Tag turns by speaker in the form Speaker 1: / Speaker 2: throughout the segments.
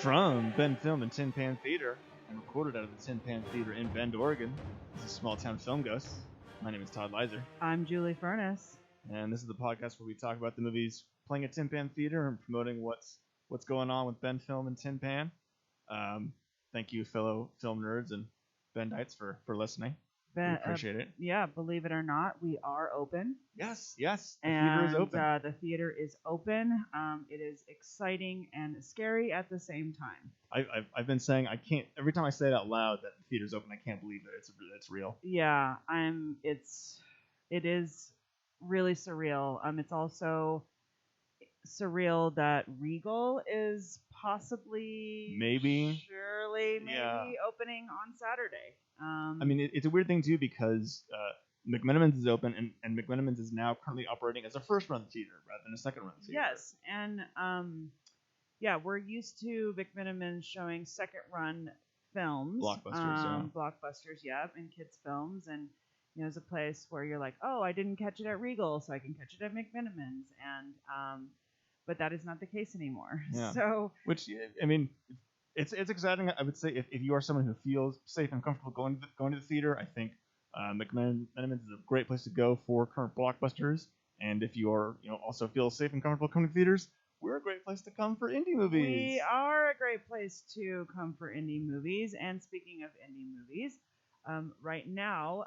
Speaker 1: From BendFilm and Tin Pan Theater, and recorded out of the Tin Pan Theater in Bend, Oregon, this is Small Town Film Ghosts. My name is Todd Leiser.
Speaker 2: I'm Julie Furness.
Speaker 1: And this is the podcast where we talk about the movies playing at Tin Pan Theater and promoting what's going on with BendFilm and Tin Pan. Thank you, fellow film nerds and Bendites, for listening. We appreciate it.
Speaker 2: Yeah, believe it or not, we are open.
Speaker 1: Yes. The theater is open.
Speaker 2: The theater is open. It is exciting and scary at the same time.
Speaker 1: I've been saying I can't. Every time I say it out loud that the theater's open, I can't believe that it's real.
Speaker 2: Yeah, it is really surreal. It's also surreal that Regal is possibly surely opening on Saturday.
Speaker 1: I mean, it's a weird thing too because McMenamins is open and McMenamins is now currently operating as a first run theater rather than a second run theater.
Speaker 2: Yes, and we're used to McMenamins showing second run films, blockbusters, and kids films, and it's a place where you're like, oh, I didn't catch it at Regal, so I can catch it at McMenamins, and but that is not the case anymore.
Speaker 1: Yeah.
Speaker 2: So,
Speaker 1: which I mean. It's exciting. I would say if you are someone who feels safe and comfortable going to the theater, I think McMenamins is a great place to go for current blockbusters. And if you are also feel safe and comfortable coming to theaters, we're a great place to come for indie movies.
Speaker 2: We are a great place to come for indie movies. And speaking of indie movies, right now,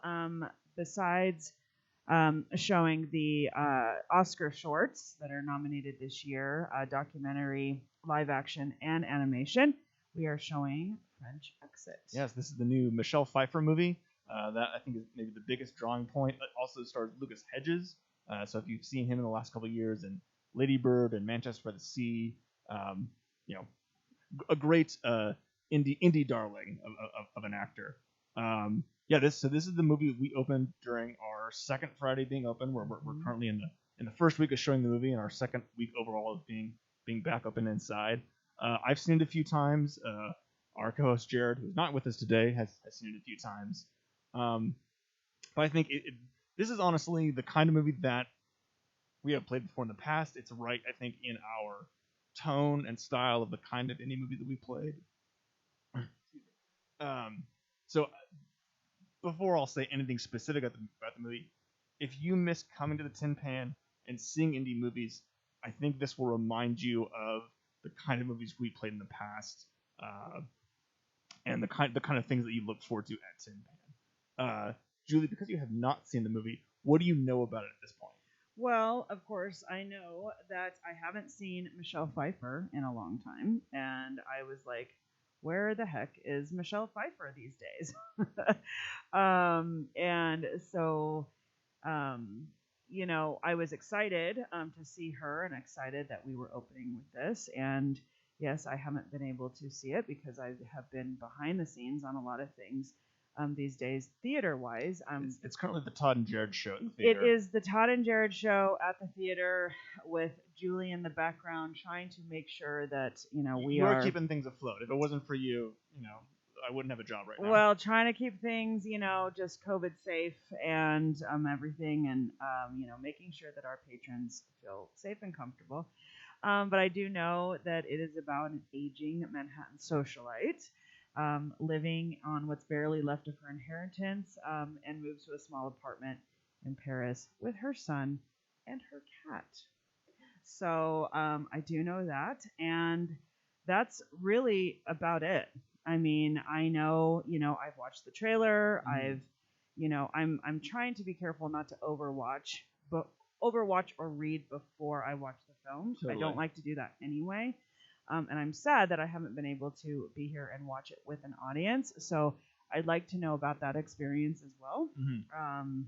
Speaker 2: besides showing the Oscar shorts that are nominated this year, documentary, live action, and animation, we are showing French Exit.
Speaker 1: Yes, this is the new Michelle Pfeiffer movie. That I think is maybe the biggest drawing point. It also stars Lucas Hedges. So if you've seen him in the last couple of years in Lady Bird and Manchester by the Sea, a great indie darling of an actor. This is the movie we opened during our second Friday being open. We're currently in the first week of showing the movie and our second week overall of being back open inside. I've seen it a few times. Our co-host Jared, who's not with us today, has seen it a few times. But I think this is honestly the kind of movie that we have played before in the past. It's right, I think, in our tone and style of the kind of indie movie that we played. So before I'll say anything specific about the movie, if you miss coming to the Tin Pan and seeing indie movies, I think this will remind you of the kind of movies we played in the past, and the kind of things that you look forward to at Tin Pan. Julie, because you have not seen the movie, what do you know about it at this point?
Speaker 2: Well, of course, I know that I haven't seen Michelle Pfeiffer in a long time, and I was like, where the heck is Michelle Pfeiffer these days? And so, I was excited to see her and excited that we were opening with this. And yes, I haven't been able to see it because I have been behind the scenes on a lot of things these days, theater-wise.
Speaker 1: It's currently the Todd and Jared show at the theater.
Speaker 2: It is the Todd and Jared show at the theater with Julie in the background trying to make sure that, we are
Speaker 1: keeping things afloat. If it wasn't for you, I wouldn't have a job right now.
Speaker 2: Well, trying to keep things, just COVID safe and everything, and making sure that our patrons feel safe and comfortable. But I do know that it is about an aging Manhattan socialite living on what's barely left of her inheritance, and moves to a small apartment in Paris with her son and her cat. So I do know that, and that's really about it. I mean, I know, I've watched the trailer. Mm-hmm. I'm trying to be careful not to overwatch or read before I watch the film. Totally. I don't like to do that anyway. And I'm sad that I haven't been able to be here and watch it with an audience. So I'd like to know about that experience as well. Mm-hmm.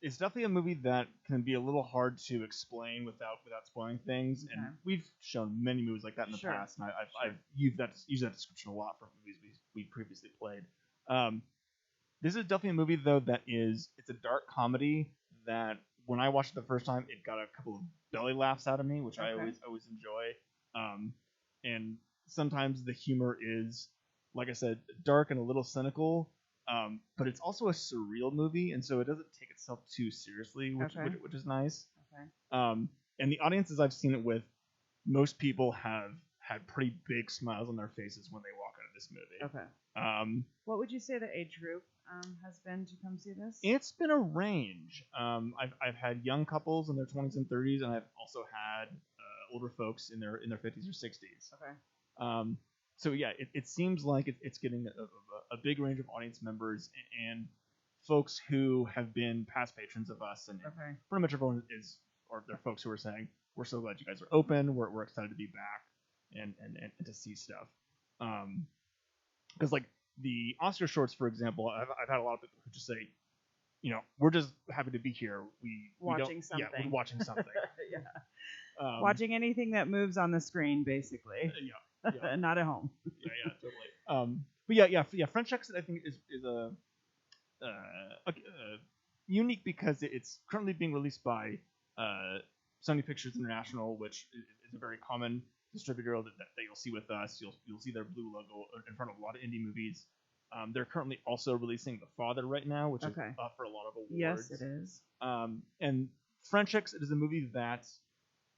Speaker 1: It's definitely a movie that can be a little hard to explain without spoiling things. Okay. And we've shown many movies like that in the past, and I've used that description a lot for movies we previously played. This is definitely a movie though it's a dark comedy that when I watched it the first time, it got a couple of belly laughs out of me, which I always enjoy. And sometimes the humor is, like I said, dark and a little cynical. But it's also a surreal movie, and so it doesn't take itself too seriously, which is nice. Okay. And the audiences I've seen it with most people have had pretty big smiles on their faces when they walk out of this movie.
Speaker 2: Okay. What would you say the age group has been to come see this?
Speaker 1: It's been a range. I've had young couples in their 20s and 30s, and I've also had older folks in their 50s or 60s.
Speaker 2: Okay.
Speaker 1: So yeah, it seems like it's getting a big range of audience members and folks who have been past patrons of us, and pretty much everyone is, or they're folks who are saying, we're so glad you guys are open. We're excited to be back and to see stuff. Because like the Oscar shorts, for example, I've had a lot of people who just say, we're just happy to be here.
Speaker 2: Watching something.
Speaker 1: Yeah, we're watching something.
Speaker 2: Yeah. Watching anything that moves on the screen, basically.
Speaker 1: Yeah.
Speaker 2: Not at home.
Speaker 1: Yeah, totally. But yeah. French Exit, I think, is a unique because it's currently being released by Sony Pictures International, which is a very common distributor that you'll see with us. You'll see their blue logo in front of a lot of indie movies. They're currently also releasing The Father right now, which is up for a lot of awards.
Speaker 2: Yes, it is.
Speaker 1: And French Exit is a movie that,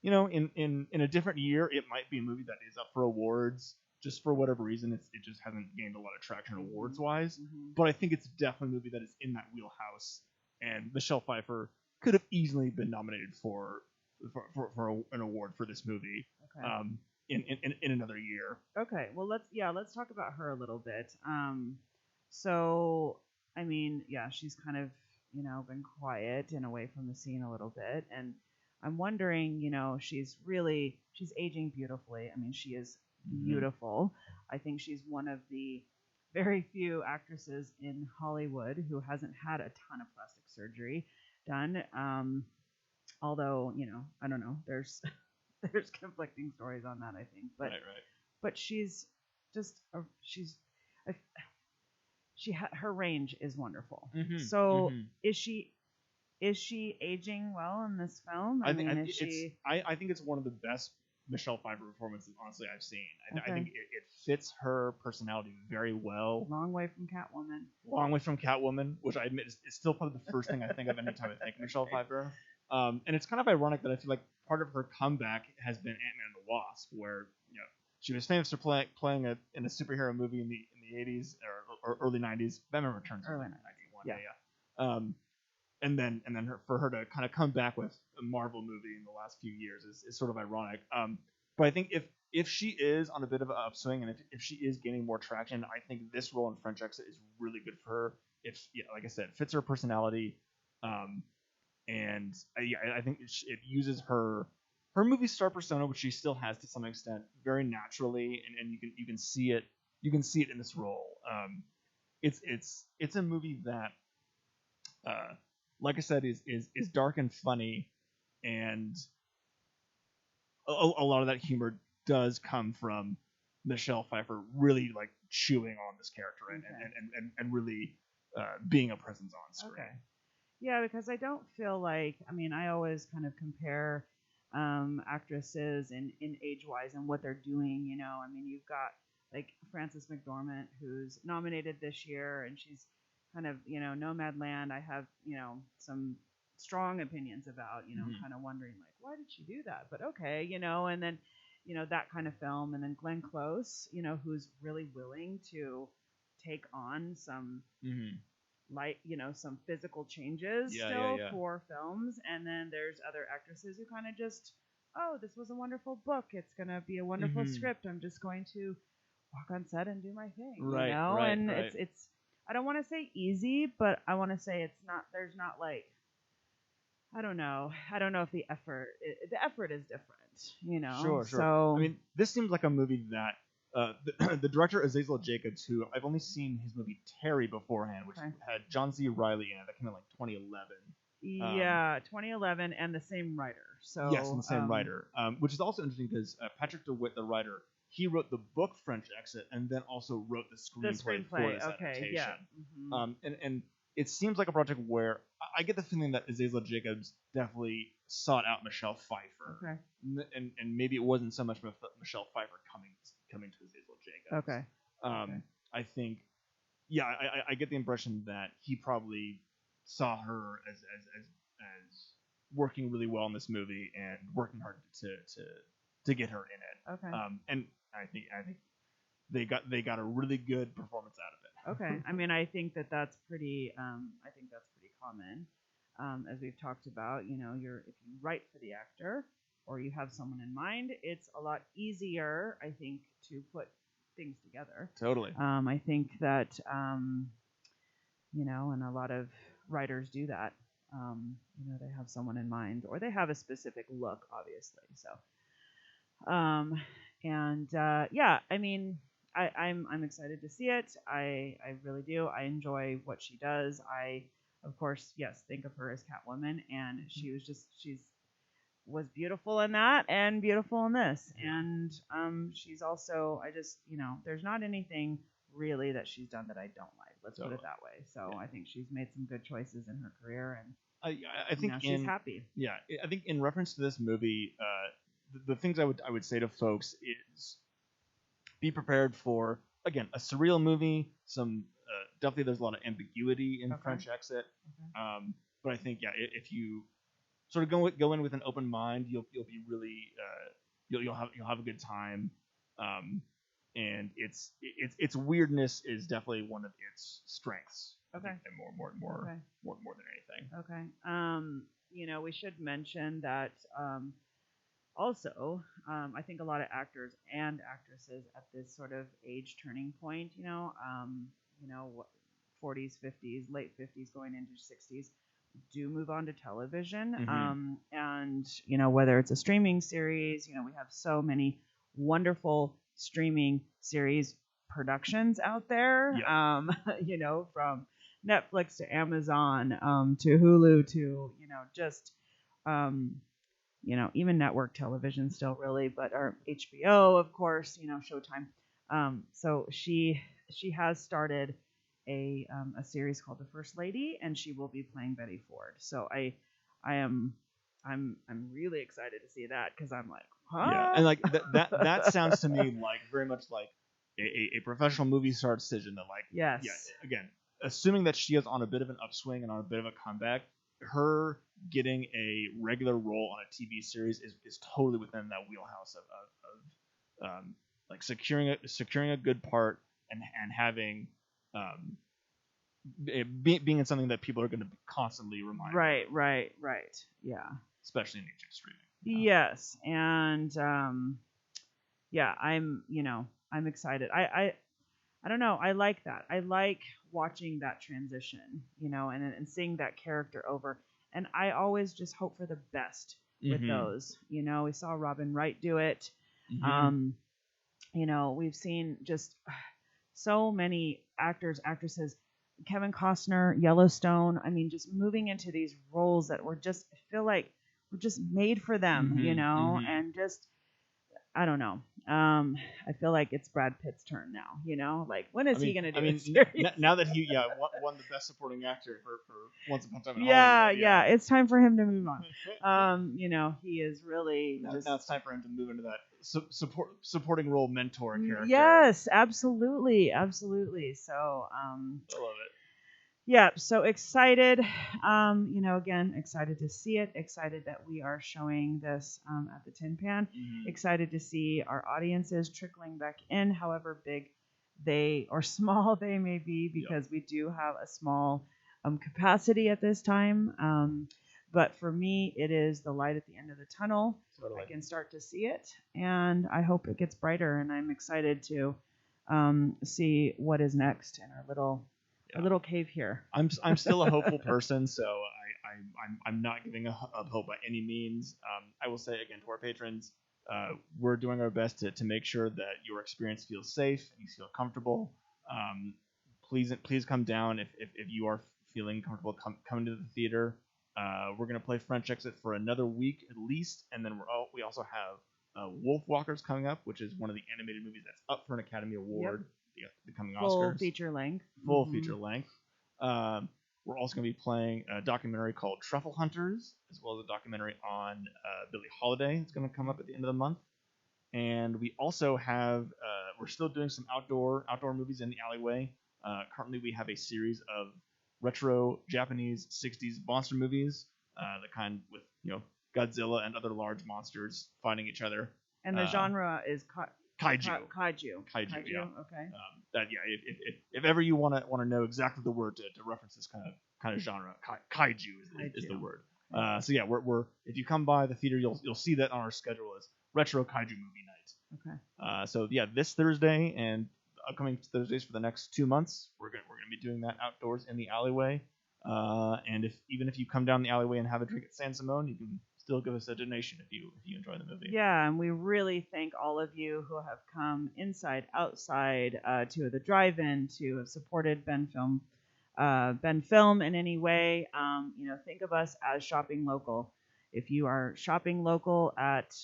Speaker 1: in a different year, it might be a movie that is up for awards. Just for whatever reason, it just hasn't gained a lot of traction awards-wise.
Speaker 2: Mm-hmm.
Speaker 1: But I think it's definitely a movie that is in that wheelhouse. And Michelle Pfeiffer could have easily been nominated for an award for this movie.
Speaker 2: Okay.
Speaker 1: In another year.
Speaker 2: Okay. Well, let's talk about her a little bit. So I mean, yeah, she's kind of been quiet and away from the scene a little bit, and I'm wondering, she's aging beautifully. I mean, she is beautiful. I think she's one of the very few actresses in Hollywood who hasn't had a ton of plastic surgery done. Although, I don't know. There's conflicting stories on that, I think. But
Speaker 1: right.
Speaker 2: But she's just her range is wonderful.
Speaker 1: Mm-hmm.
Speaker 2: So is she aging well in this film?
Speaker 1: I think it's one of the best Michelle Pfeiffer performances, honestly, I've seen. I think it fits her personality very well.
Speaker 2: Long way from Catwoman,
Speaker 1: which I admit is still probably the first thing I think of anytime I think Michelle Pfeiffer. And it's kind of ironic that I feel like part of her comeback has been Ant-Man and the Wasp, where she was famous for playing in a superhero movie in the 80s or early 90s. Batman Returns,
Speaker 2: early
Speaker 1: 91. Yeah. And then for her to kind of come back with a Marvel movie in the last few years is sort of ironic. But I think if she is on a bit of an upswing and if she is gaining more traction, I think this role in French Exit is really good for her. Like I said, it fits her personality. And I think it uses her movie star persona, which she still has to some extent, very naturally, and you can see it in this role. It's a movie that, like I said, is dark and funny, and a lot of that humor does come from Michelle Pfeiffer really like chewing on this character and really being a presence on screen.
Speaker 2: Okay. Yeah, because I don't feel like, I always kind of compare actresses in age-wise and what they're doing, you've got like Frances McDormand, who's nominated this year, and she's kind of, Nomadland, I have, some strong opinions about, kind of wondering like, why did she do that? But okay, and then, that kind of film, and then Glenn Close, who's really willing to take on some some physical changes for films, and then there's other actresses who kind of just, this was a wonderful book, it's gonna be a wonderful script, I'm just going to walk on set and do my thing,
Speaker 1: right.
Speaker 2: It's I don't want to say easy, but I want to say there's not like, I don't know if the effort is different,
Speaker 1: Sure. So this seems like a movie that the director Azazel Jacobs, who I've only seen his movie Terry beforehand, which had John C. Reilly in it, that came out like 2011.
Speaker 2: Yeah, 2011, and the same writer. So
Speaker 1: yes, and the same writer, which is also interesting because Patrick DeWitt, the writer, he wrote the book French Exit, and then also wrote the screenplay for this adaptation.
Speaker 2: Yeah.
Speaker 1: And it seems like a project where I get the feeling that Azazel Jacobs definitely sought out Michelle Pfeiffer.
Speaker 2: Okay.
Speaker 1: And maybe it wasn't so much Michelle Pfeiffer coming to Azazel Jacobs.
Speaker 2: Okay.
Speaker 1: I think, I get the impression that he probably saw her as working really well in this movie and working hard to to get her in it.
Speaker 2: Okay.
Speaker 1: And I think they got a really good performance out of it.
Speaker 2: Okay. I mean, I think that's pretty. I think that's pretty common, as we've talked about. You know, if you write for the actor or you have someone in mind, it's a lot easier, I think, to put things together.
Speaker 1: Totally.
Speaker 2: I think that you know, and a lot of writers do that. You know, they have someone in mind, or they have a specific look, obviously. So, yeah, I mean, I'm excited to see it. I really do. I enjoy what she does. I, of course, yes, think of her as Catwoman, and she's was beautiful in that and beautiful in this. And she's also, you know, there's not anything really that she's done that I don't like. Let's put it that way. So I think she's made some good choices in her career, and
Speaker 1: I think
Speaker 2: she's happy.
Speaker 1: Yeah, I think in reference to this movie, the things I would say to folks is be prepared for, again, a surreal movie. Some definitely there's a lot of ambiguity in French Exit, but I think if you sort of go in with an open mind, you'll be really you'll have a good time. And its weirdness is definitely one of its strengths.
Speaker 2: Okay.
Speaker 1: And more than anything.
Speaker 2: Okay. You know, we should mention that also, I think a lot of actors and actresses at this sort of age turning point, you know, 40s, 50s, late 50s, going into 60s, do move on to television. And, you know, whether it's a streaming series, you know, we have so many wonderful streaming series productions out there, you know, from Netflix to Amazon, to Hulu, to, you know, just, you know, even network television still really, but our HBO, of course, you know, Showtime. So she has started a series called The First Lady, and she will be playing Betty Ford. So I'm really excited to see that, because I'm like, huh?
Speaker 1: Yeah, and like that sounds to me like very much like a professional movie star decision that, like,
Speaker 2: yes,
Speaker 1: yeah, again, assuming that she is on a bit of an upswing and on a bit of a comeback, her getting a regular role on a TV series is totally within that wheelhouse of like securing a good part and having being in something that people are going to be constantly reminded.
Speaker 2: Right. Yeah.
Speaker 1: Especially in age of streaming.
Speaker 2: Yes, and yeah, I'm excited. I don't know. I like that. I like watching that transition, you know, and seeing that character over. And I always just hope for the best with those. You know, we saw Robin Wright do it. You know, we've seen just so many actors, actresses. Kevin Costner, Yellowstone. I mean, just moving into these roles that were just, I feel like, were just made for them, you know, and just, I don't know. I feel like it's Brad Pitt's turn now, you know? Like, when is he going to do a series?
Speaker 1: Now that he won the Best Supporting Actor for Once Upon a Time in
Speaker 2: Hollywood. Yeah, it's time for him to move on. You know, he is really
Speaker 1: now it's time for him to move into that supporting role mentor character.
Speaker 2: Yes, absolutely. So, I love it. Yeah, so excited, you know, again, excited to see it, excited that we are showing this at the Tin Pan, excited to see our audiences trickling back in, however big they or small they may be, because we do have a small capacity at this time. But for me, it is the light at the end of the tunnel. Totally. I can start to see it, and I hope it gets brighter, and I'm excited to see what is next in our little cave here.
Speaker 1: I'm still a hopeful person, so I'm not giving up hope by any means. I will say again to our patrons, we're doing our best to make sure that your experience feels safe and you feel comfortable. Please come down if you are feeling comfortable coming to the theater. We're gonna play French Exit for another week at least, and then we also have Wolf Walkers coming up, which is one of the animated movies that's up for an Academy Award.
Speaker 2: Yep.
Speaker 1: The coming
Speaker 2: Full
Speaker 1: Oscars.
Speaker 2: feature length.
Speaker 1: Feature length. We're also going to be playing a documentary called Truffle Hunters, as well as a documentary on Billie Holiday. It's going to come up at the end of the month. And we also have, we're still doing some outdoor movies in the alleyway. Currently, we have a series of retro Japanese 60s monster movies, the kind with, you know, Godzilla and other large monsters fighting each other.
Speaker 2: And the genre is
Speaker 1: kaiju.
Speaker 2: Kaiju.
Speaker 1: Yeah.
Speaker 2: Okay.
Speaker 1: If ever you want to know exactly the word to reference this kind of genre, kaiju is the word. So yeah, we're if you come by the theater, you'll see that on our schedule as retro kaiju movie night.
Speaker 2: Okay.
Speaker 1: So yeah, this Thursday and upcoming Thursdays for the next 2 months, we're gonna be doing that outdoors in the alleyway. And even if you come down the alleyway and have a drink at San Simone, you can still give us a donation if you enjoy the movie.
Speaker 2: Yeah, and we really thank all of you who have come inside, outside, to the drive-in, to have supported BendFilm in any way. Think of us as shopping local. If you are shopping local at,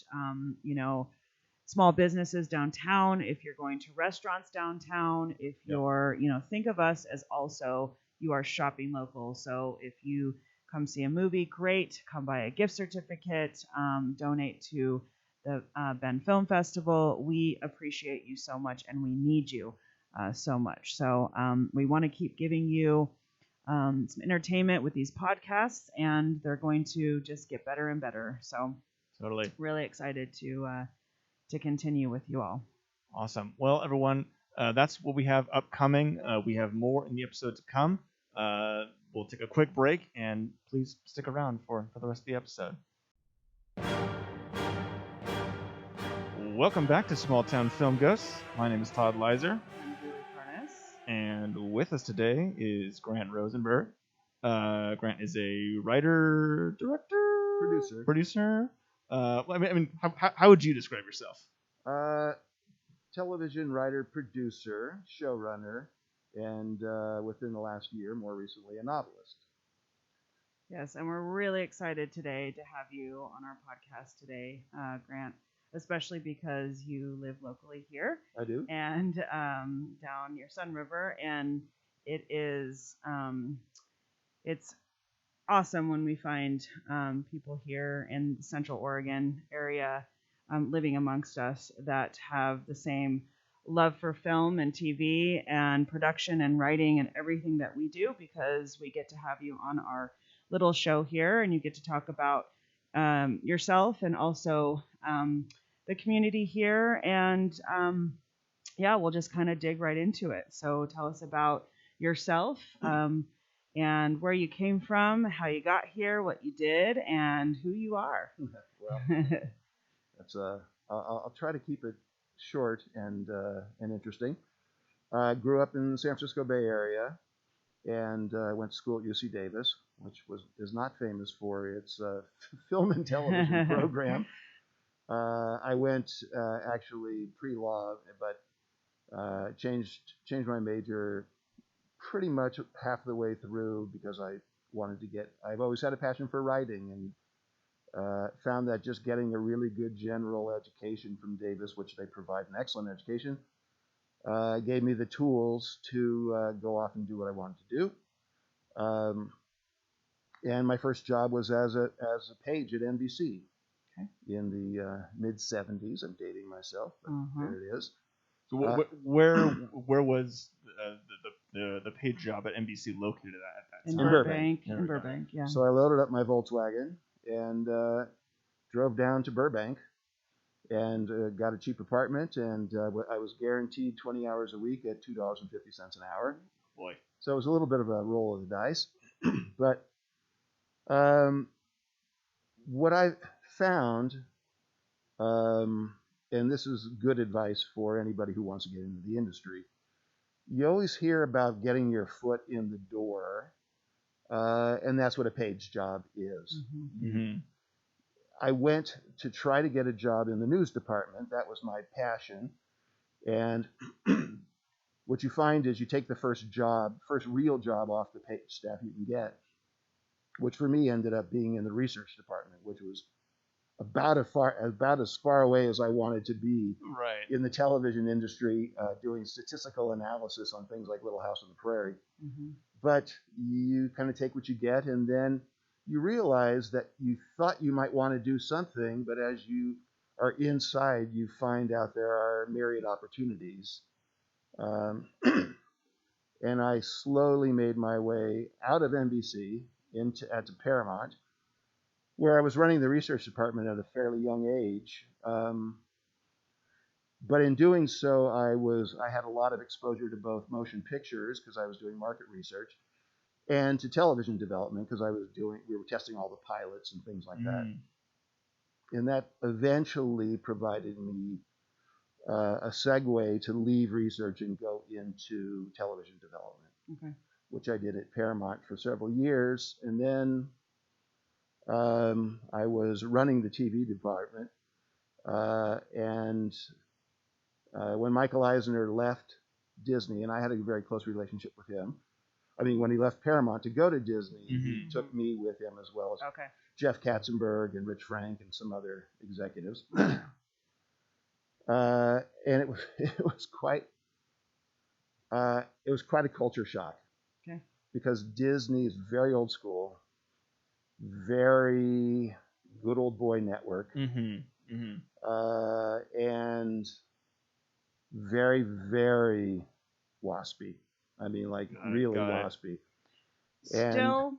Speaker 2: small businesses downtown, if you're going to restaurants downtown, if you're, think of us as also you are shopping local. So if you come see a movie, great. Come buy a gift certificate, donate to the BendFilm Festival. We appreciate you so much, and we need you so much. So we want to keep giving you some entertainment with these podcasts, and they're going to just get better and better. So
Speaker 1: totally,
Speaker 2: really excited to continue with you all.
Speaker 1: Awesome. Well, everyone, that's what we have upcoming. We have more in the episode to come. We'll take a quick break, and please stick around for the rest of the episode. Welcome back to Small Town Film Ghosts. My name is Todd Leiser. And with us today is Grant Rosenberg. Grant is a writer, director, producer. How would you describe yourself?
Speaker 3: Television writer, producer, showrunner, and within the last year, more recently, a novelist.
Speaker 2: Yes, and we're really excited today to have you on our podcast today, Grant, especially because you live locally here.
Speaker 3: I do.
Speaker 2: And down near Sun River, and it is it's awesome when we find people here in the Central Oregon area living amongst us that have the same love for film and TV and production and writing and everything that we do, because we get to have you on our little show here, and you get to talk about yourself and also the community here. And we'll just kind of dig right into it. So tell us about yourself and where you came from, how you got here, what you did, and who you are.
Speaker 3: Well, that's I'll try to keep it short and interesting. I grew up in the San Francisco Bay Area, and I went to school at UC Davis, which is not famous for its film and television program. I went actually pre-law, but changed my major pretty much half the way through because I've always had a passion for writing, and found that just getting a really good general education from Davis, which they provide an excellent education, gave me the tools to go off and do what I wanted to do. And my first job was as a page at NBC in the mid 70s. I'm dating myself, but there it is.
Speaker 1: So where was the page job at NBC located at that time?
Speaker 2: In Burbank. In Burbank, yeah.
Speaker 3: So I loaded up my Volkswagen and drove down to Burbank and got a cheap apartment, and I was guaranteed 20 hours a week at $2.50 an hour.
Speaker 1: Boy.
Speaker 3: So it was a little bit of a roll of the dice. But what I found, and this is good advice for anybody who wants to get into the industry, you always hear about getting your foot in the door, and that's what a page job is.
Speaker 1: Mm-hmm.
Speaker 3: I went to try to get a job in the news department. That was my passion. And what you find is you take the first real job off the page staff you can get, which for me ended up being in the research department, which was about as far away as I wanted to be in the television industry, doing statistical analysis on things like Little House on the Prairie.
Speaker 2: Mm-hmm.
Speaker 3: But you kind of take what you get, and then you realize that you thought you might want to do something, but as you are inside, you find out there are myriad opportunities. And I slowly made my way out of NBC into Paramount, where I was running the research department at a fairly young age. But in doing so, I had a lot of exposure to both motion pictures because I was doing market research, and to television development because we were testing all the pilots and things like that. And that eventually provided me a segue to leave research and go into television development, which I did at Paramount for several years. And then I was running the TV department, and when Michael Eisner left Disney, and I had a very close relationship with him. I mean, when he left Paramount to go to Disney, he took me with him as well as Jeff Katzenberg and Rich Frank and some other executives. And it was quite a culture shock. Because Disney is very old school, very good old boy network, and very, very waspy. I mean, like really waspy.
Speaker 2: Still?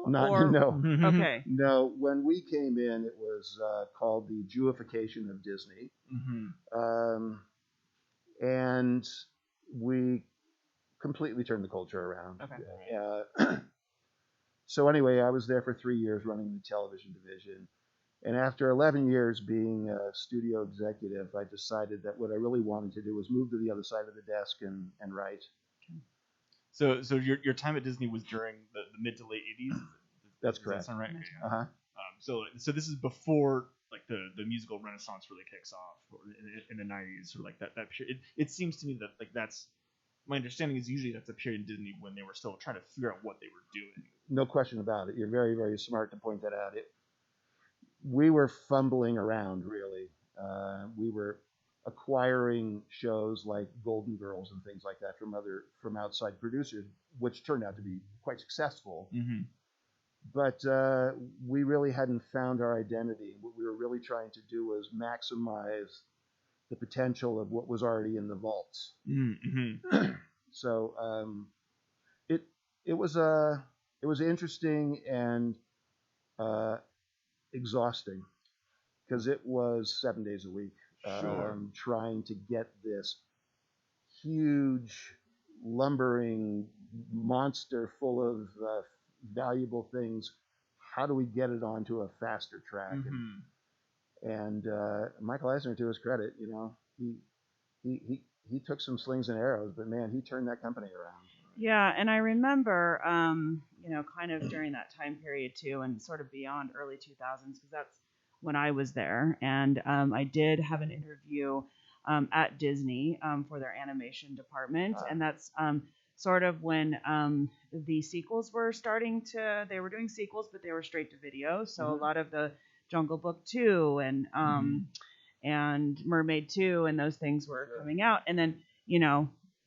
Speaker 3: No.
Speaker 2: Okay.
Speaker 3: No, when we came in, it was called the Jewification of Disney. And we completely turned the culture around. So anyway, I was there for 3 years running the television division. And after 11 years being a studio executive, I decided that what I really wanted to do was move to the other side of the desk and write.
Speaker 1: So your time at Disney was during the mid to late 80s?
Speaker 3: That's correct.
Speaker 1: Does that sound right? So this is before like the musical renaissance really kicks off, or in the 90s, or like that period. It seems to me that like that's my understanding is usually that's a period in Disney when they were still trying to figure out what they were doing.
Speaker 3: No question about it. You're very, very smart to point that out. We were fumbling around, really. We were acquiring shows like Golden Girls and things like that from outside producers, which turned out to be quite successful. But we really hadn't found our identity. What we were really trying to do was maximize the potential of what was already in the vaults. So it was interesting and exhausting because it was 7 days a week, trying to get this huge lumbering monster full of valuable things. How do we get it onto a faster track? And Michael Eisner, to his credit, he took some slings and arrows, but man, he turned that company around.
Speaker 2: Yeah, and I remember, kind of during that time period too, and sort of beyond early 2000s, because that's when I was there, and I did have an interview at Disney for their animation department, and that's sort of when the sequels were they were doing sequels, but they were straight to video, so a lot of the Jungle Book 2 and Mermaid 2 and those things were coming out, and then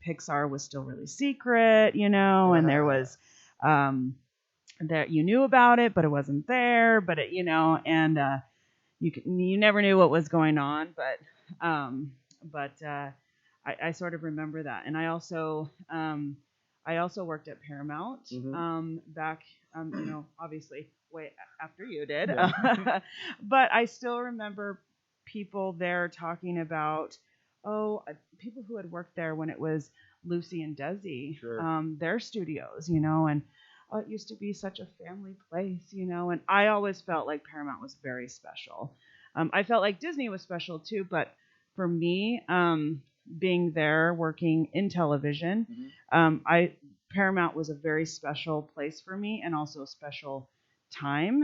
Speaker 2: Pixar was still really secret, and there was that you knew about it, but it wasn't there, but it, and you never knew what was going on, but I sort of remember that, and I also worked at Paramount back, obviously way after you did, but I still remember people there talking about people who had worked there when it was Lucy and Desi, their studios, and it used to be such a family place, and I always felt like Paramount was very special. I felt like Disney was special too, but for me, being there working in television, Paramount was a very special place for me and also a special time.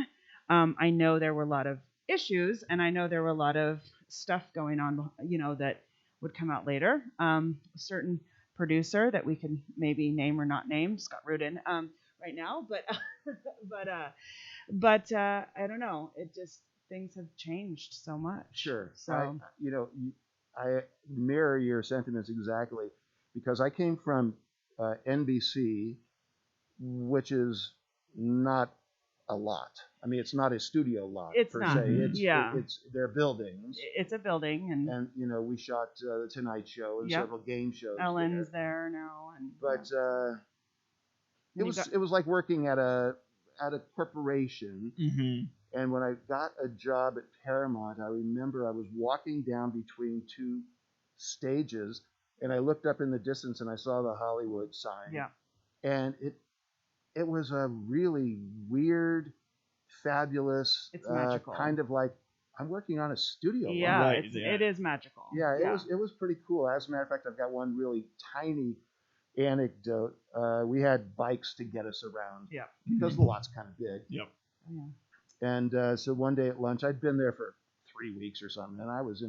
Speaker 2: I know there were a lot of issues, and I know there were a lot of stuff going on, that would come out later. A certain producer that we can maybe name or not name, Scott Rudin, right now, but I don't know. It just, things have changed so much.
Speaker 3: Sure.
Speaker 2: So
Speaker 3: I mirror your sentiments exactly, because I came from NBC, which is not a lot. I mean, it's not a studio lot per se. It's their buildings.
Speaker 2: It's a building, and
Speaker 3: we shot the Tonight Show and several game shows.
Speaker 2: Ellen's there now,
Speaker 3: but it was like working at a corporation, And when I got a job at Paramount, I remember I was walking down between two stages, and I looked up in the distance and I saw the Hollywood sign.
Speaker 2: Yeah.
Speaker 3: And it was a really weird, fabulous,
Speaker 2: It's magical.
Speaker 3: kind of like I'm working on a studio.
Speaker 2: Yeah,
Speaker 1: Right,
Speaker 2: it is magical.
Speaker 3: Yeah, it was pretty cool. As a matter of fact, I've got one really tiny anecdote. We had bikes to get us around.
Speaker 2: Yeah.
Speaker 3: Because the lot's kind of big.
Speaker 1: Yep.
Speaker 2: Yeah.
Speaker 3: And so one day at lunch, I'd been there for 3 weeks or something, and I was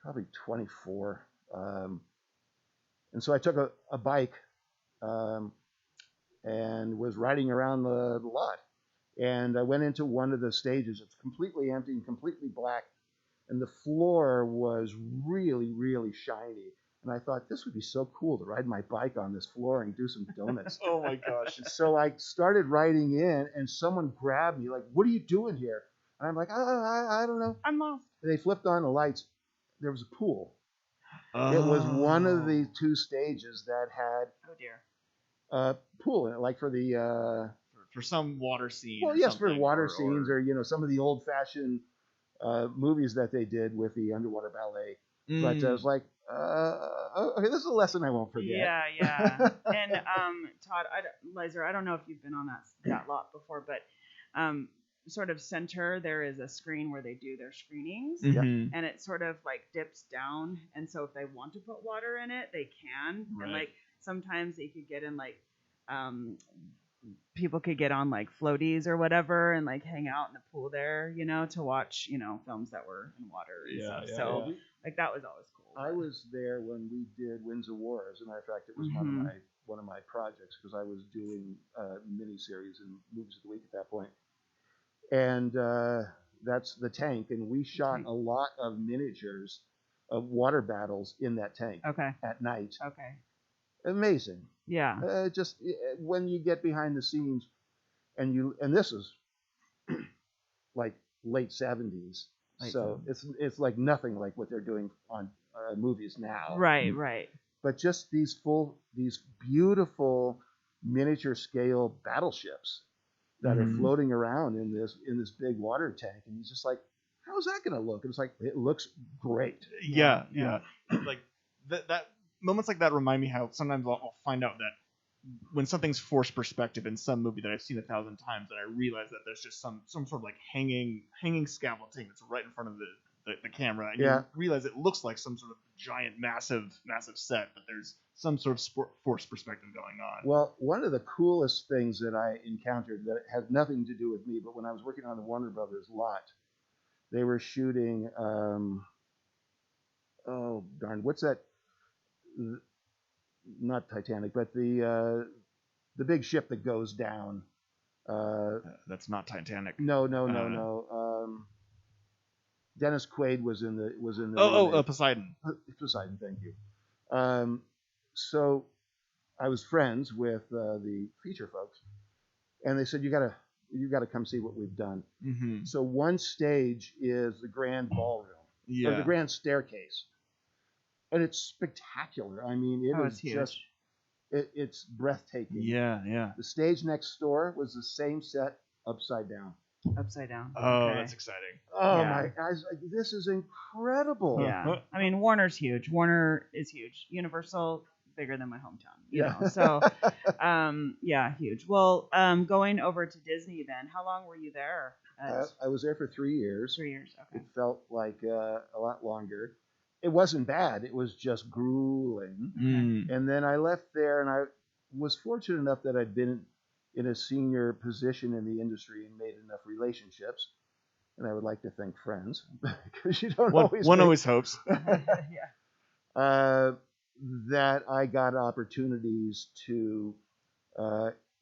Speaker 3: probably 24. And so I took a bike and was riding around the lot. And I went into one of the stages. It's completely empty and completely black. And the floor was really, really shiny. And I thought, this would be so cool to ride my bike on this floor and do some donuts.
Speaker 1: Oh, my gosh.
Speaker 3: So I started riding in, and someone grabbed me, like, what are you doing here? And I'm like, I don't know.
Speaker 2: I'm lost.
Speaker 3: And they flipped on the lights. There was a pool. It was one of the 2 stages that had
Speaker 2: Oh, dear.
Speaker 3: a pool in it, like for the...
Speaker 1: for some water scene.
Speaker 3: Well,
Speaker 1: or
Speaker 3: yes, for
Speaker 1: something,
Speaker 3: water scenes or, some of the old-fashioned movies that they did with the underwater ballet. But I was like, okay, this is a lesson I won't forget.
Speaker 2: Yeah. And Todd, Lizer, I don't know if you've been on that lot before, but sort of center there is a screen where they do their screenings,
Speaker 1: Mm-hmm.
Speaker 2: and it sort of like dips down, and so if they want to put water in it, they can.
Speaker 1: Right.
Speaker 2: And like sometimes they could get in like people could get on like floaties or whatever and like hang out in the pool there, to watch, films that were in water and stuff. So like that was always cool.
Speaker 3: I was there when we did Winds of War. As a matter of fact, it was one of my projects because I was doing miniseries and movies of the week at that point. And that's the tank, and we shot a lot of miniatures of water battles in that tank. At night.
Speaker 2: Okay.
Speaker 3: Amazing.
Speaker 2: Yeah.
Speaker 3: Just when you get behind the scenes, and this is like late 70s, so it's like nothing like what they're doing on movies now.
Speaker 2: Right.
Speaker 3: But just these beautiful miniature scale battleships that are floating around in this big water tank, and he's just like, how's that going to look? And it's like, it looks great.
Speaker 1: Yeah. Like that moments like that remind me how sometimes I'll find out that when something's forced perspective in some movie that I've seen 1,000 times, and I realize that there's just some sort of like hanging scaffolding that's right in front of the camera, and you realize it looks like some sort of giant, massive set, but there's some sort of forced perspective going on.
Speaker 3: Well, one of the coolest things that I encountered that had nothing to do with me, but when I was working on the Warner Brothers lot, they were shooting, what's that? Not Titanic, but the big ship that goes down.
Speaker 1: That's not Titanic.
Speaker 3: No. Dennis Quaid was in the.
Speaker 1: Poseidon.
Speaker 3: Poseidon, thank you. So I was friends with the feature folks, and they said you gotta come see what we've done.
Speaker 1: Mm-hmm.
Speaker 3: So one stage is the grand ballroom, or the grand staircase. And it's spectacular. I mean, it's just, it's breathtaking.
Speaker 1: Yeah.
Speaker 3: The stage next door was the same set upside down.
Speaker 1: Oh, that's exciting.
Speaker 3: Oh my guys, this is incredible.
Speaker 2: Yeah. I mean, Warner's huge. Warner is huge. Universal, bigger than my hometown. You know? So, huge. Well, going over to Disney then, how long were you there?
Speaker 3: I was there for 3 years.
Speaker 2: 3 years, okay.
Speaker 3: It felt like a lot longer. It wasn't bad. It was just grueling. And then I left there, and I was fortunate enough that I'd been in a senior position in the industry and made enough relationships, and I would like to think friends, because you don't
Speaker 1: always hopes.
Speaker 3: That I got opportunities to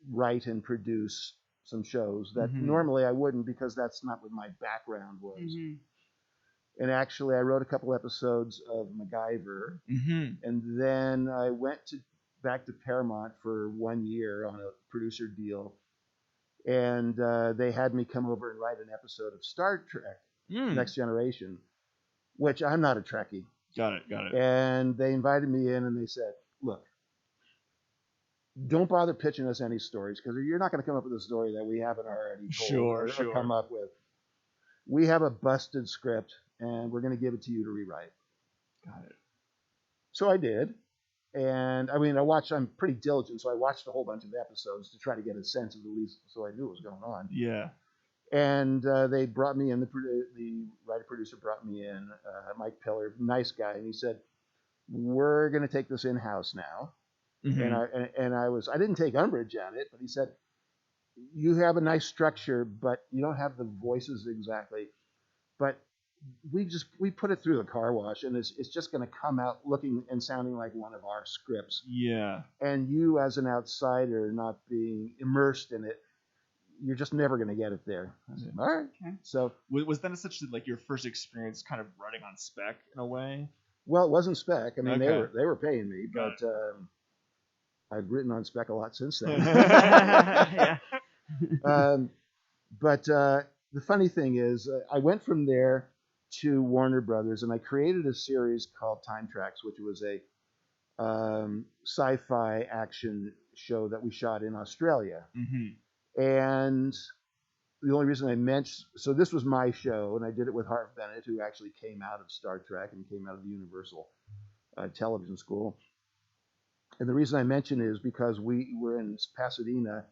Speaker 3: write and produce some shows that normally I wouldn't, because that's not what my background was. And actually, I wrote a couple episodes of MacGyver, and then I went back to Paramount for 1 year on a producer deal, and they had me come over and write an episode of Star Trek, Next Generation, which I'm not a Trekkie.
Speaker 1: Got it.
Speaker 3: And they invited me in, and they said, look, don't bother pitching us any stories because you're not going to come up with a story that we haven't already told or come up with. We have a busted script, and we're going to give it to you to rewrite.
Speaker 1: Got it.
Speaker 3: So I did. And I mean, I'm pretty diligent, so I watched a whole bunch of episodes to try to get a sense of at least so I knew what was going on.
Speaker 1: Yeah.
Speaker 3: And they brought me in, the writer-producer brought me in, Mike Pillar, nice guy, and he said, we're going to take this in-house now. And I didn't take umbrage at it, but he said, you have a nice structure, but you don't have the voices exactly. But we put it through the car wash, and it's just going to come out looking and sounding like one of our scripts.
Speaker 1: Yeah.
Speaker 3: And you, as an outsider, not being immersed in it, you're just never going to get it there. I said, all right. Okay. So
Speaker 1: was that essentially like your first experience, kind of writing on spec in a way?
Speaker 3: Well, it wasn't spec. I mean, they were paying me, but I've written on spec a lot since then.
Speaker 2: Yeah.
Speaker 3: But the funny thing is, I went from there to Warner Brothers, and I created a series called Time Tracks, which was a sci-fi action show that we shot in Australia. And the only reason I mentioned, so this was my show, and I did it with Harv Bennett, who actually came out of Star Trek and came out of the Universal Television School. And the reason I mention it is because we were in Pasadena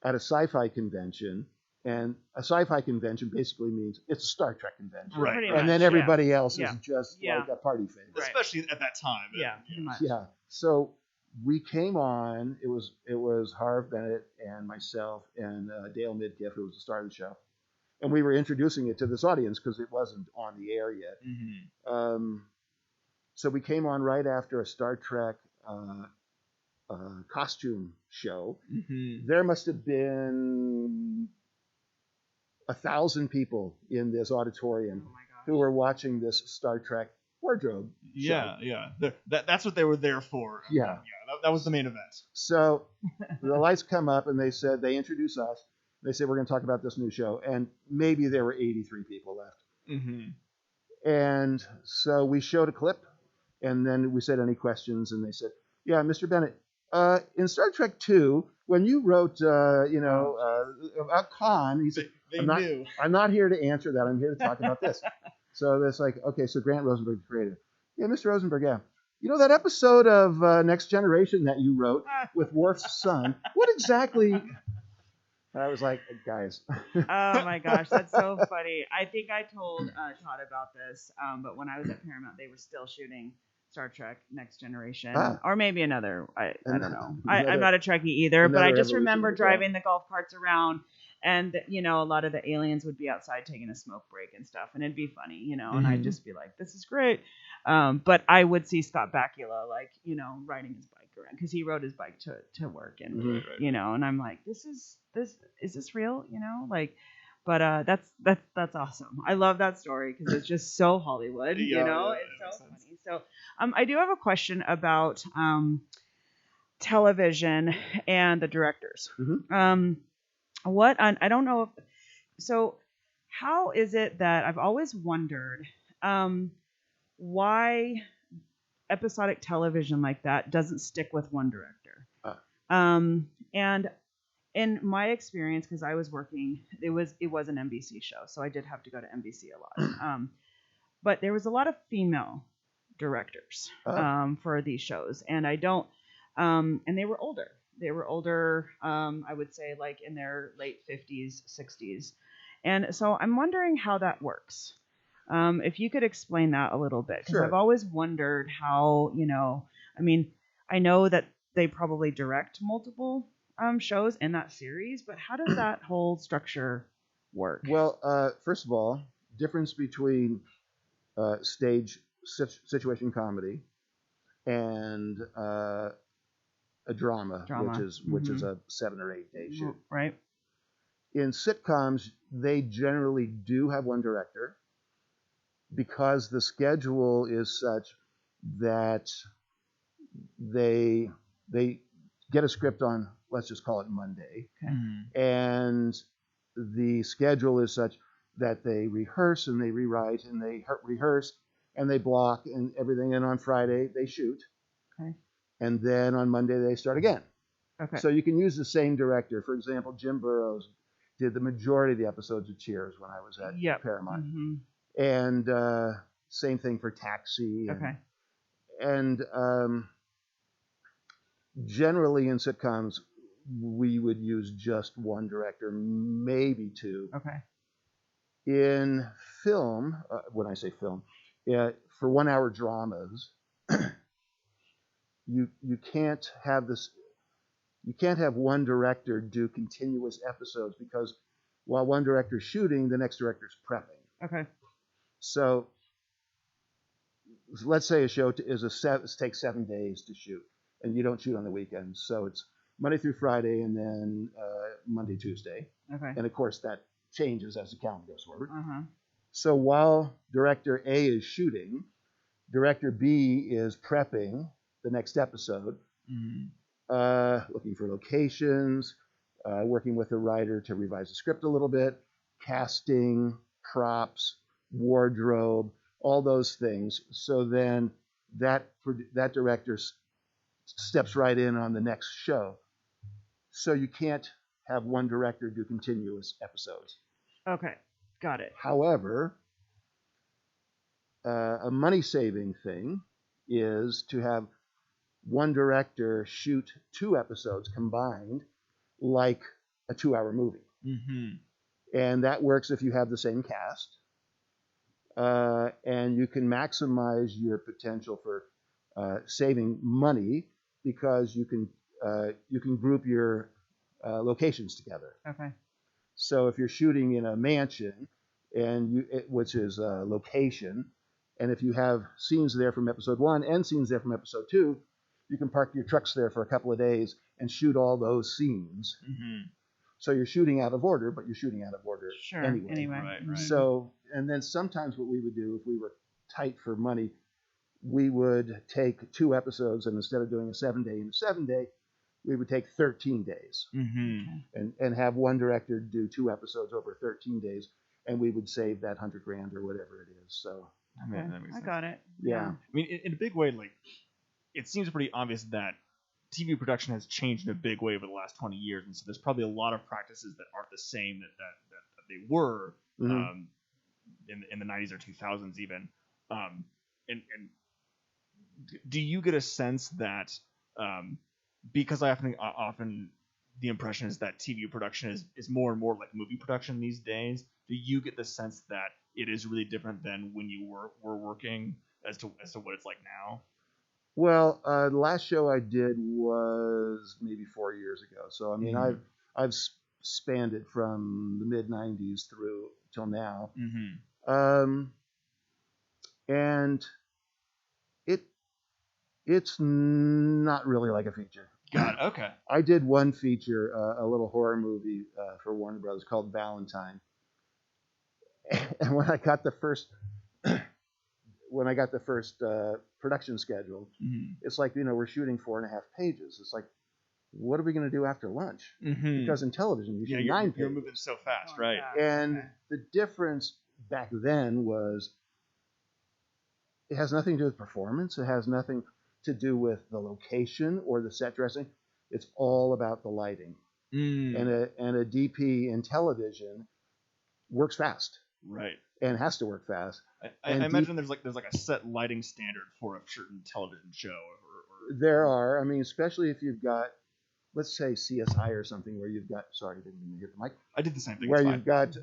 Speaker 3: at a sci-fi convention. And a sci-fi convention basically means it's a Star Trek convention.
Speaker 1: Right.
Speaker 3: And then everybody else is just like a party favorite.
Speaker 1: Right. Especially at that time.
Speaker 2: Yeah, pretty much.
Speaker 3: Yeah. So we came on, it was Harv Bennett and myself and Dale Midkiff, who was the star of the show. And we were introducing it to this audience because it wasn't on the air yet. So we came on right after a Star Trek costume show. There must have been 1,000 people in this auditorium who were watching this Star Trek wardrobe show.
Speaker 1: Yeah. That's what they were there for.
Speaker 3: Yeah.
Speaker 1: That was the main event. So
Speaker 3: the lights come up, and they introduce us. They said, we're going to talk about this new show. And maybe there were 83 people left. And so we showed a clip, and then we said, any questions? And they said, yeah, Mr. Bennett, in Star Trek II, when you wrote, about Khan, he said, I'm not here to answer that. I'm here to talk about this. So it's like, okay, so Grant Rosenberg, the creator. Yeah, Mr. Rosenberg, yeah. You know that episode of Next Generation that you wrote with Worf's son? What exactly? I was like, guys.
Speaker 2: Oh my gosh, that's so funny. I think I told Todd about this, but when I was at Paramount, they were still shooting Star Trek Next Generation, or maybe another. I don't know. I'm not a Trekkie either, but I just remember driving the golf carts around, and a lot of the aliens would be outside taking a smoke break and stuff, and it'd be funny, and I'd just be like, "This is great." But I would see Scott Bakula riding his bike around because he rode his bike to work, and and I'm like, "Is this real?" But that's awesome. I love that story because it's just so Hollywood, it's so funny. So I do have a question about television and the directors. I don't know so how is it that I've always wondered why episodic television like that doesn't stick with one director. And in my experience, because I was working, it was an NBC show, so I did have to go to NBC a lot. But there was a lot of female directors for these shows, and and they were older. They were older, I would say, like in their late 50s, 60s. And so I'm wondering how that works. If you could explain that a little bit, because I've always wondered how, I know that they probably direct multiple shows in that series, but how does that whole structure work?
Speaker 3: Well, first of all, difference between stage situation comedy and a drama. which is a 7 or 8 day shoot.
Speaker 2: Right.
Speaker 3: In sitcoms, they generally do have one director because the schedule is such that they get a script on, let's just call it Monday, and the schedule is such that they rehearse and they rewrite and they rehearse and they block and everything, and on Friday they shoot. And then on Monday they start again.
Speaker 2: Okay.
Speaker 3: So you can use the same director. For example, Jim Burrows did the majority of the episodes of Cheers when I was at Paramount.
Speaker 2: Mm-hmm.
Speaker 3: And same thing for Taxi. And generally in sitcoms, we would use just one director, maybe two.
Speaker 2: Okay.
Speaker 3: In film, when I say film, for 1 hour dramas, you can't have this. You can't have one director do continuous episodes because while one director's shooting, the next director's prepping.
Speaker 2: Okay.
Speaker 3: So let's say a show takes 7 days to shoot, and you don't shoot on the weekends. So it's Monday through Friday, and then Monday, Tuesday.
Speaker 2: Okay.
Speaker 3: And of course that changes as the calendar goes forward.
Speaker 2: Uh-huh.
Speaker 3: So while director A is shooting, director B is prepping the next episode, looking for locations, working with the writer to revise the script a little bit, casting, props, wardrobe, all those things. So then that director steps right in on the next show. So you can't have one director do continuous episodes.
Speaker 2: Okay, got it.
Speaker 3: However, a money-saving thing is to have one director shoot 2 episodes combined, like a 2-hour movie.
Speaker 1: Mm-hmm.
Speaker 3: And that works if you have the same cast. And you can maximize your potential for saving money because you can group your locations together.
Speaker 2: Okay.
Speaker 3: So if you're shooting in a mansion, which is a location, and if you have scenes there from episode 1 and scenes there from episode 2, you can park your trucks there for a couple of days and shoot all those scenes.
Speaker 1: Mm-hmm.
Speaker 3: So you're shooting out of order, but you're shooting out of order anyway.
Speaker 1: Right.
Speaker 3: So, and then sometimes what we would do if we were tight for money, we would take 2 episodes, and instead of doing a 7-day and a 7-day, we would take 13 days and have one director do 2 episodes over 13 days, and we would save that $100,000 or whatever it is. So
Speaker 2: okay.
Speaker 1: that makes sense.
Speaker 2: I got it.
Speaker 3: Yeah.
Speaker 1: I mean, in a big way, like, it seems pretty obvious that TV production has changed in a big way over the last 20 years, and so there's probably a lot of practices that aren't the same that they were in the 90s or 2000s even. And do you get a sense that because I often the impression is that TV production is more and more like movie production these days, do you get the sense that it is really different than when you were working as to what it's like now?
Speaker 3: Well, the last show I did was maybe 4 years ago. So I mean, I've spanned it from the mid '90s through till now, and it's not really like a feature.
Speaker 1: Got it. Okay.
Speaker 3: I did one feature, a little horror movie for Warner Brothers called Valentine, and when I got the first production schedule, it's like, we're shooting 4.5 pages. It's like, what are we going to do after lunch? Because in television, you shoot 9 pages.
Speaker 1: You're moving so fast, right?
Speaker 3: And the difference back then was it has nothing to do with performance. It has nothing to do with the location or the set dressing. It's all about the lighting. And a DP in television works fast.
Speaker 1: Right.
Speaker 3: And has to work fast.
Speaker 1: I imagine there's like a set lighting standard for a certain television show. Or...
Speaker 3: There are. I mean, especially if you've got, let's say CSI or something where you've got. Sorry, I didn't even hit the mic.
Speaker 1: I did the same thing.
Speaker 3: Where you've got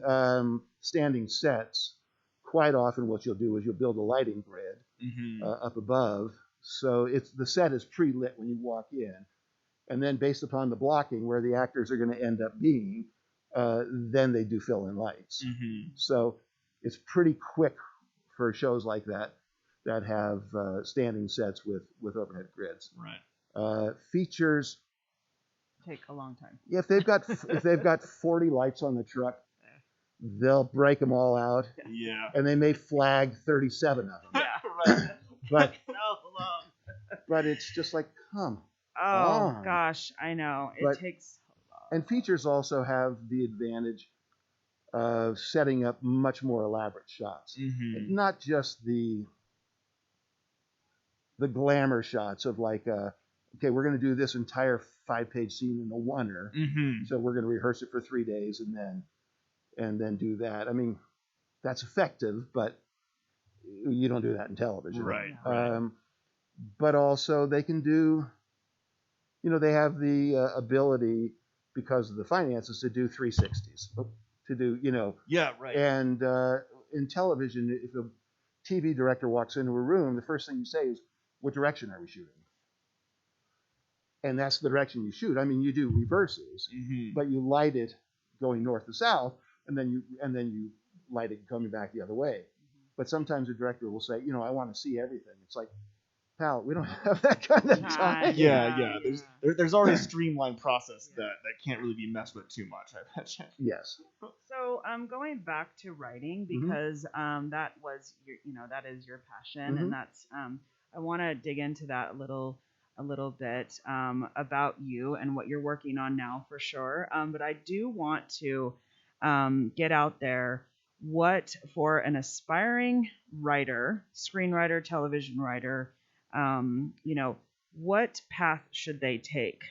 Speaker 3: standing sets. Quite often, what you'll do is you'll build a lighting grid up above, so the set is pre-lit when you walk in, and then based upon the blocking where the actors are going to end up being, then they do fill in lights. So it's pretty quick for shows like that have standing sets with overhead grids.
Speaker 1: Right.
Speaker 3: Features
Speaker 2: take a long time.
Speaker 3: Yeah, if they've got 40 lights on the truck, they'll break them all out.
Speaker 1: Yeah.
Speaker 3: And they may flag 37 of them.
Speaker 2: Yeah, right.
Speaker 3: But
Speaker 2: so long.
Speaker 3: But it's just like, come
Speaker 2: on. Gosh, I know. It takes so long.
Speaker 3: And features also have the advantage of setting up much more elaborate shots. Not just the glamour shots of like a okay, we're going to do this entire 5-page scene in a oneer.
Speaker 1: Mm-hmm.
Speaker 3: So we're going to rehearse it for 3 days and then do that. I mean, that's effective, but you don't do that in television.
Speaker 1: Right.
Speaker 3: But also they can do, they have the ability, because of the finances, to do 360s, to do,
Speaker 1: Yeah, right.
Speaker 3: And in television, if a TV director walks into a room, the first thing you say is, what direction are we shooting? And that's the direction you shoot. I mean, you do reverses, but you light it going north to south, and then you light it coming back the other way. But sometimes a director will say, I want to see everything. It's like, pal, we don't have that kind of time.
Speaker 1: Yeah. There's already a streamlined process that can't really be messed with too much, I bet.
Speaker 3: Yes.
Speaker 2: So going back to writing, because that was that is your passion, and that's I want to dig into that a little bit about you and what you're working on now for sure. But I do want to get out there what, for an aspiring writer, screenwriter, television writer, what path should they take?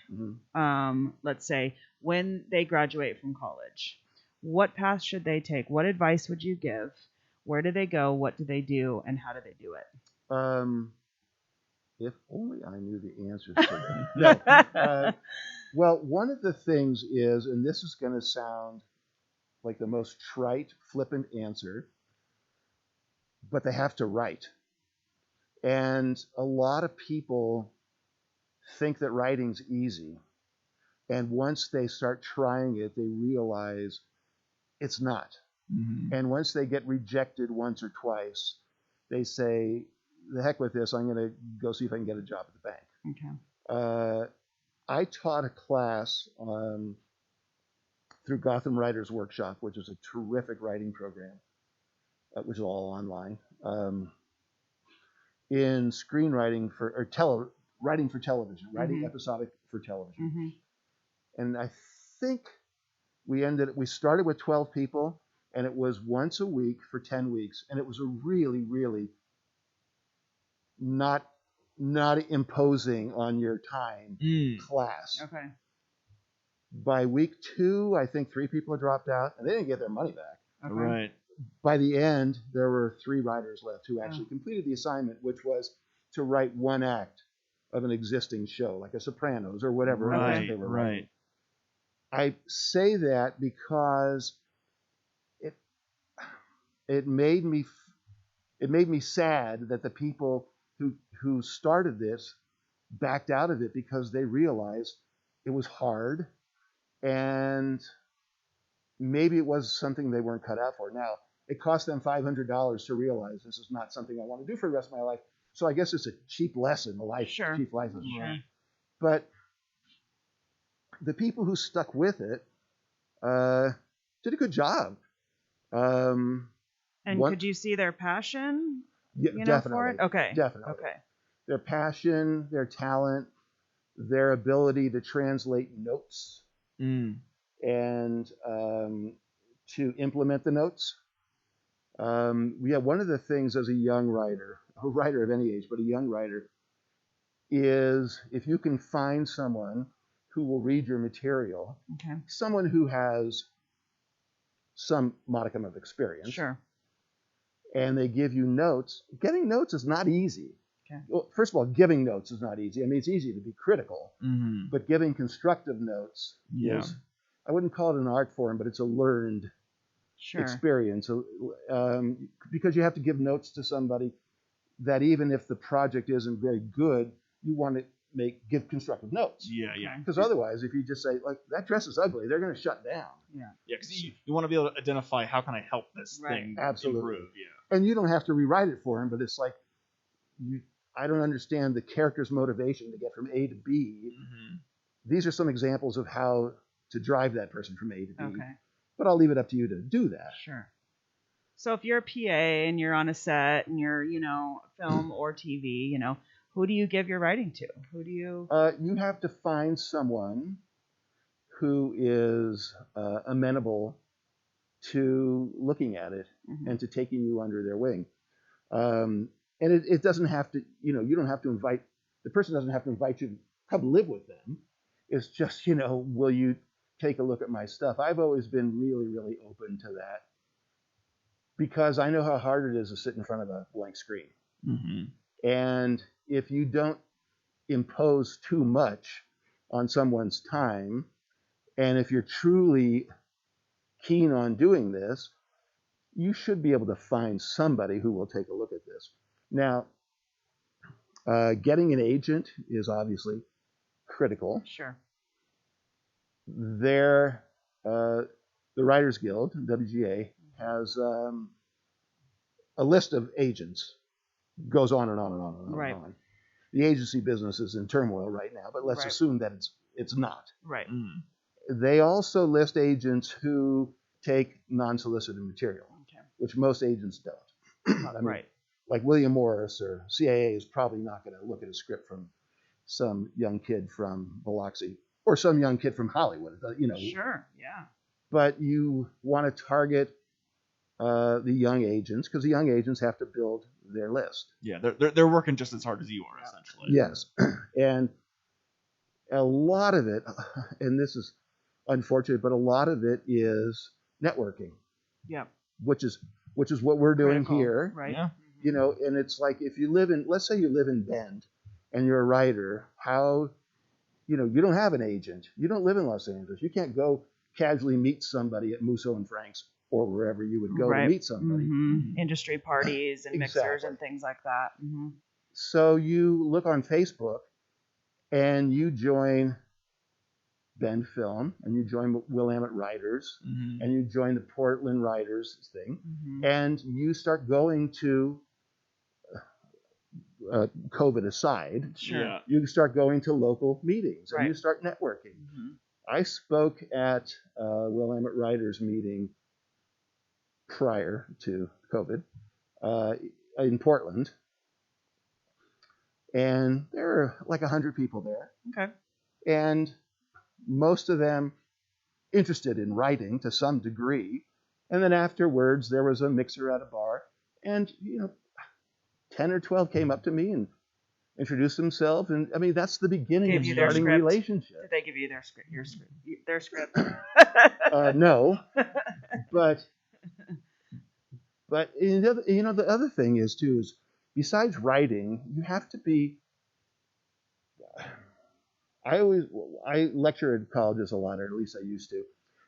Speaker 2: Let's say when they graduate from college, what path should they take? What advice would you give? Where do they go? What do they do? And how do they do it?
Speaker 3: If only I knew the answers to that. No. Well, one of the things is, and this is going to sound like the most trite, flippant answer, but they have to write. And a lot of people think that writing's easy. And once they start trying it, they realize it's not. And once they get rejected once or twice, they say, the heck with this, I'm going to go see if I can get a job at the bank.
Speaker 2: Okay.
Speaker 3: I taught a class through Gotham Writers Workshop, which is a terrific writing program, which is all online, in screenwriting writing for television, writing episodic for television. And I think we started with 12 people, and it was once a week for 10 weeks, and it was a really, really not imposing on your time class.
Speaker 2: Okay.
Speaker 3: By week 2, I think 3 people had dropped out, and they didn't get their money back.
Speaker 2: Okay.
Speaker 1: Right.
Speaker 3: By the end, there were 3 writers left who actually completed the assignment, which was to write 1 act of an existing show, like a Sopranos or whatever else they were writing. I say that because it made me sad that the people who started this backed out of it because they realized it was hard, and maybe it was something they weren't cut out for. Now, it cost them $500 to realize this is not something I want to do for the rest of my life. So I guess it's a cheap lesson, cheap life lesson.
Speaker 2: Sure.
Speaker 3: But the people who stuck with it did a good job.
Speaker 2: And could you see their passion?
Speaker 3: Yeah, definitely.
Speaker 2: For it? Okay.
Speaker 3: Definitely.
Speaker 2: Okay.
Speaker 3: Their passion, their talent, their ability to translate notes and to implement the notes. One of the things as a young writer, a writer of any age, but a young writer, is if you can find someone who will read your material, someone who has some modicum of experience, and they give you notes. Getting notes is not easy.
Speaker 2: Okay.
Speaker 3: Well, first of all, giving notes is not easy. I mean, it's easy to be critical, but giving constructive notes is, I wouldn't call it an art form, but it's a learned experience. Because you have to give notes to somebody that even if the project isn't very good, you want to give constructive notes. Because otherwise, if you just say, like, that dress is ugly, they're going to shut down.
Speaker 1: Because you want to be able to identify, how can I help this thing improve?
Speaker 3: And you don't have to rewrite it for them, but it's like, I don't understand the character's motivation to get from A to B. These are some examples of how to drive that person from A to B. But I'll leave it up to you to do that.
Speaker 2: Sure. So if you're a PA and you're on a set and you're, film or TV, who do you give your writing to? Who do you?
Speaker 3: You have to find someone who is amenable to looking at it and to taking you under their wing. And it doesn't have to, you don't have to invite, the person doesn't have to invite you come live with them. It's just, will you take a look at my stuff? I've always been really, really open to that because I know how hard it is to sit in front of a blank screen. Mm-hmm. And if you don't impose too much on someone's time, and if you're truly keen on doing this, you should be able to find somebody who will take a look at this. Now, getting an agent is obviously critical.
Speaker 2: Sure.
Speaker 3: The Writers Guild, WGA, has a list of agents. Goes on and on and on and on.
Speaker 2: Right.
Speaker 3: And on. The agency business is in turmoil right now, but let's assume that it's not.
Speaker 2: Right.
Speaker 3: Mm. They also list agents who take non-solicited material, which most agents don't. I mean,
Speaker 2: right.
Speaker 3: Like William Morris or CAA is probably not going to look at a script from some young kid from Biloxi or some young kid from Hollywood.
Speaker 2: Sure. Yeah.
Speaker 3: But you want to target the young agents because the young agents have to build their list.
Speaker 1: Yeah, they're working just as hard as you are, essentially.
Speaker 3: Yes, and a lot of it, and this is unfortunate, but a lot of it is networking.
Speaker 2: Yeah.
Speaker 3: Which is what we're doing
Speaker 2: critical,
Speaker 3: here.
Speaker 2: right?
Speaker 1: Yeah.
Speaker 3: And it's like if you let's say you live in Bend, and you're a writer, you don't have an agent. You don't live in Los Angeles. You can't go casually meet somebody at Musso and Frank's or wherever you would go to meet somebody.
Speaker 2: Mm-hmm. Industry parties and mixers and things like that. Mm-hmm.
Speaker 3: So you look on Facebook and you join BendFilm and you join Willamette Writers and you join the Portland Writers thing and you start going to COVID aside, you start going to local meetings and you start networking. Mm-hmm. I spoke at Willamette Writers meeting prior to COVID in Portland, and there were like 100 people there.
Speaker 2: Okay.
Speaker 3: And most of them interested in writing to some degree. And then afterwards, there was a mixer at a bar, and 10 or 12 came up to me and introduced themselves, and I mean that's the beginning of starting a relationship.
Speaker 2: Did they give you their script?
Speaker 3: No, but the other thing is too is besides writing, you have to be. I lecture at colleges a lot, or at least I used to,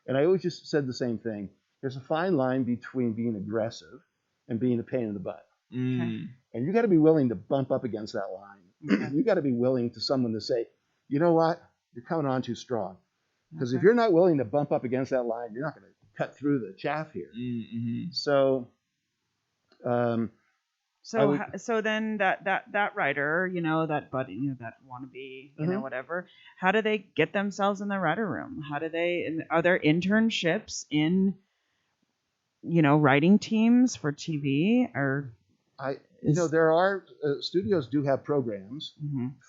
Speaker 3: and I always just said the same thing. There's a fine line between being aggressive and being a pain in the butt.
Speaker 2: Okay.
Speaker 3: And you got to be willing to bump up against that line. You got to be willing to someone to say, you know what, you're coming on too strong. Because if you're not willing to bump up against that line, you're not going to cut through the chaff here. Mm-hmm. So
Speaker 2: then that writer, that buddy, that wannabe, whatever. How do they get themselves in the writer room? Are there internships in, writing teams for TV or?
Speaker 3: There are studios do have programs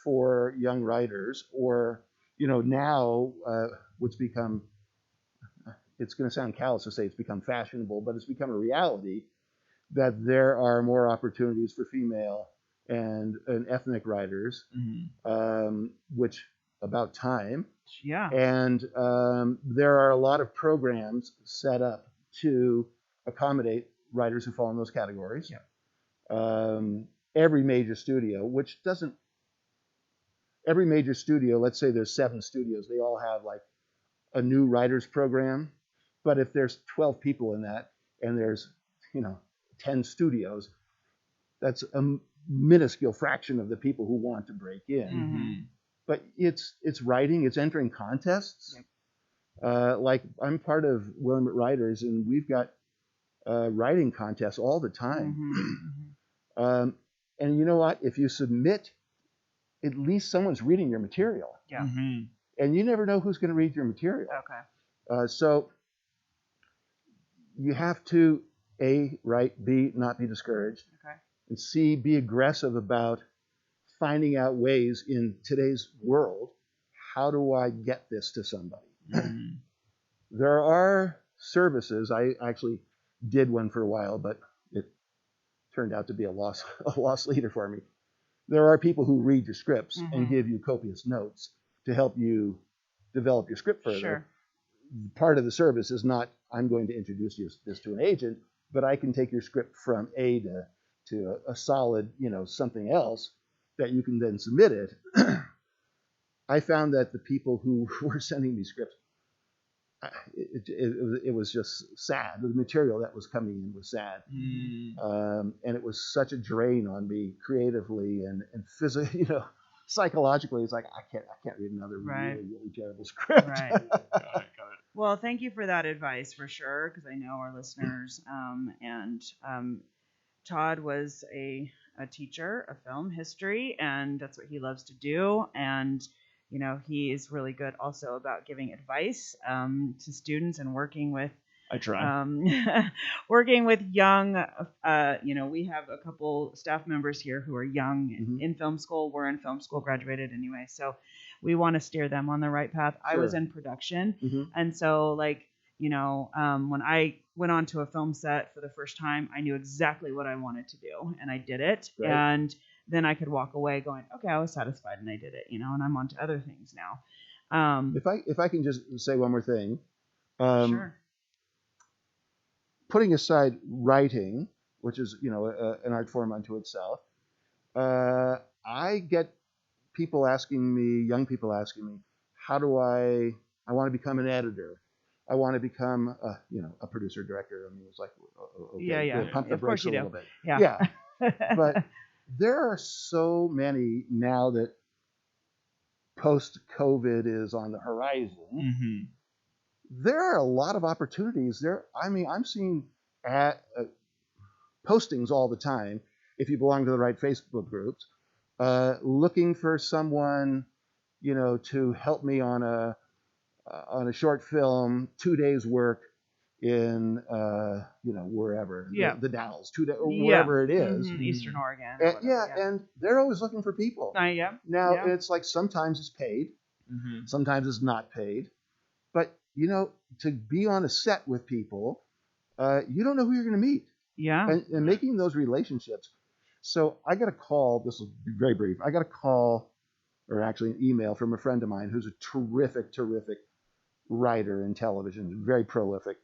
Speaker 3: for young writers, or now what's become, it's going to sound callous to say it's become fashionable, but it's become a reality that there are more opportunities for female and ethnic writers, which about time.
Speaker 2: Yeah.
Speaker 3: And there are a lot of programs set up to accommodate writers who fall in those categories.
Speaker 2: Yeah.
Speaker 3: Every major studio, let's say there's 7 studios, they all have like a new writers program. But if there's 12 people in that and there's, 10 studios, that's a minuscule fraction of the people who want to break in. Mm-hmm. But it's writing, it's entering contests. Yep. Like I'm part of Willamette Writers, and we've got writing contests all the time. Mm-hmm. And you know what? If you submit, at least someone's reading your material.
Speaker 2: Yeah. Mm-hmm.
Speaker 3: And you never know who's going to read your material.
Speaker 2: Okay.
Speaker 3: So you have to A, write, B, not be discouraged, and C, be aggressive about finding out ways in today's world, how do I get this to somebody? Mm-hmm. There are services. I actually did one for a while, but it turned out to be a loss leader for me. there are people who read your scripts
Speaker 2: Mm-hmm.
Speaker 3: and give you copious notes to help you develop your script further.
Speaker 2: Sure.
Speaker 3: Part of the service is not, I'm going to introduce this to an agent, but I can take your script from A to a solid, something else that you can then submit it. I found that the people who were sending me scripts, it was just sad. The material that was coming in was sad. And it was such a drain on me creatively and physically, psychologically. It's like, I can't read another
Speaker 2: Right.
Speaker 3: really terrible script.
Speaker 2: Right.
Speaker 1: Got it.
Speaker 2: Well, thank you for that advice for sure, because I know our listeners. Todd was a teacher of film history, and that's what he loves to do. And he is really good also about giving advice to students and working with.
Speaker 1: I try.
Speaker 2: Working with young, we have a couple staff members here who are young
Speaker 3: Mm-hmm.
Speaker 2: in film school. We're in film school, graduated anyway, so we want to steer them on the right path.
Speaker 3: Sure.
Speaker 2: I was in production,
Speaker 3: Mm-hmm.
Speaker 2: and so when I went onto a film set for the first time, I knew exactly what I wanted to do, and I did it.
Speaker 3: Right.
Speaker 2: And then I could walk away going, okay, I was satisfied, and I did it, and I'm on to other things now.
Speaker 3: If I can just say one more thing.
Speaker 2: Sure.
Speaker 3: Putting aside writing, which is an art form unto itself, I get young people asking me, how do I want to become an editor? I want to become a producer director. I mean, it's like, okay,
Speaker 2: Yeah.
Speaker 3: pump the
Speaker 2: Of course
Speaker 3: brakes a
Speaker 2: you do.
Speaker 3: little bit.
Speaker 2: Yeah.
Speaker 3: But there are so many now that post-COVID is on the horizon.
Speaker 1: Mm-hmm.
Speaker 3: There are a lot of opportunities there. I mean, I'm seeing postings all the time, if you belong to the right Facebook groups, looking for someone, to help me on a short film, 2 days work in, wherever, the Dalles, wherever it is.
Speaker 2: Mm-hmm. Eastern Oregon.
Speaker 3: And they're always looking for people. Now, it's like sometimes it's paid,
Speaker 1: Mm-hmm.
Speaker 3: sometimes it's not paid. But, to be on a set with people, you don't know who you're going to meet.
Speaker 2: Yeah.
Speaker 3: And making those relationships. So I got a call, this will be very brief. I got a call, or actually an email from a friend of mine who's a terrific writer in television, very prolific.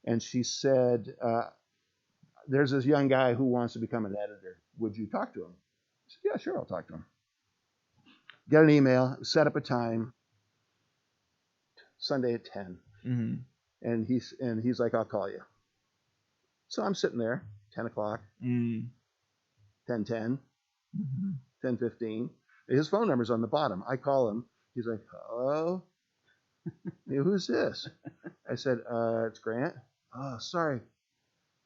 Speaker 3: And she said, there's this young guy who wants to become an editor. Would you talk to him? I said, yeah, sure, I'll talk to him. Get an email, set up a time, Sunday at 10.
Speaker 1: Mm-hmm.
Speaker 3: And he's like, I'll call you. So I'm sitting there, 10 o'clock, 10:10,
Speaker 1: Mm-hmm.
Speaker 3: 10:15. His phone number's on the bottom. I call him. He's like, hello? Hey, who's this? I said, it's Grant. Oh, sorry.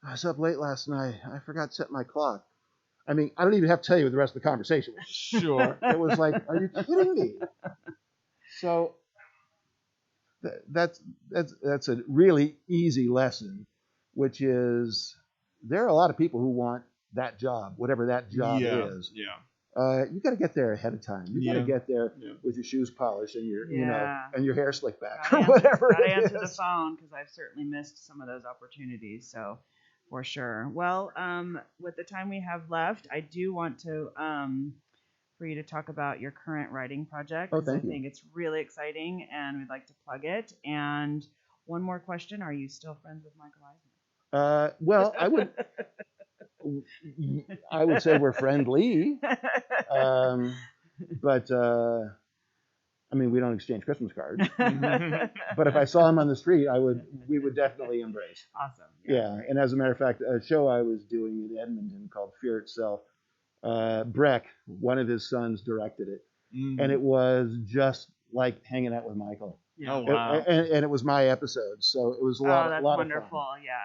Speaker 3: I was up late last night. I forgot to set my clock. I mean, I don't even have to tell you what the rest of the conversation was.
Speaker 1: Sure.
Speaker 3: It was like, are you kidding me? So that's a really easy lesson, which is there are a lot of people who want that job, whatever that job is.
Speaker 1: Yeah.
Speaker 3: You got to get there ahead of time. You got to get there with your shoes polished and your and your hair slicked back or whatever.
Speaker 2: Gotta answer the phone, because I've certainly missed some of those opportunities. So for sure. Well, with the time we have left, I do want to for you to talk about your current writing project.
Speaker 3: Oh, thank you.
Speaker 2: I think it's really exciting, and we'd like to plug it. And one more question: are you still friends with Michael Eisner?
Speaker 3: Well, I would say we're friendly, but I mean, we don't exchange Christmas cards. But if I saw him on the street, we would definitely embrace.
Speaker 2: Awesome.
Speaker 3: Yeah, and as a matter of fact, a show I was doing in Edmonton called Fear Itself, Breck, one of his sons, directed it, and it was just like hanging out with Michael.
Speaker 2: Yeah.
Speaker 1: Oh, wow.
Speaker 3: And it was my episode, so it was a lot
Speaker 2: that's
Speaker 3: of
Speaker 2: wonderful.
Speaker 3: fun.
Speaker 2: Yeah.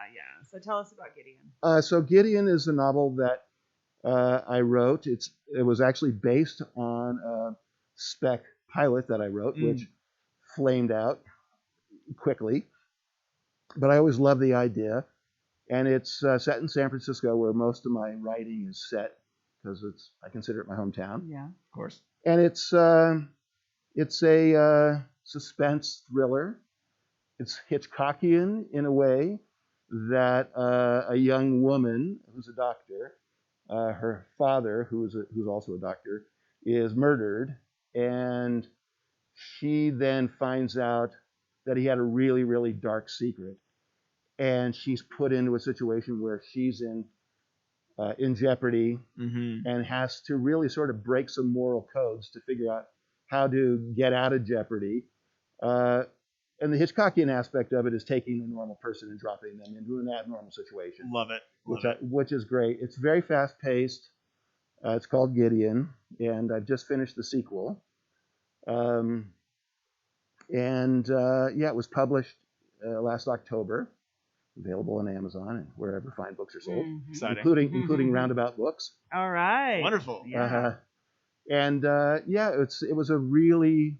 Speaker 2: So tell us about Gideon.
Speaker 3: So Gideon is a novel that I wrote. It was actually based on a spec pilot that I wrote, which flamed out quickly. But I always loved the idea. And it's set in San Francisco, where most of my writing is set, because I consider it my hometown.
Speaker 2: Yeah.
Speaker 1: Of course.
Speaker 3: And it's a suspense thriller. It's Hitchcockian in a way that a young woman who's a doctor her father, who's also a doctor, is murdered, and she then finds out that he had a really, really dark secret, and she's put into a situation where she's in jeopardy and has to really sort of break some moral codes to figure out how to get out of jeopardy. And the Hitchcockian aspect of it is taking a normal person and dropping them into an abnormal situation.
Speaker 1: Love it.
Speaker 3: Which is great. It's very fast paced. It's called Gideon, and I've just finished the sequel. It was published last October, available on Amazon and wherever fine books are sold, including Roundabout Books.
Speaker 2: All right.
Speaker 1: Wonderful.
Speaker 2: Yeah.
Speaker 3: It was a really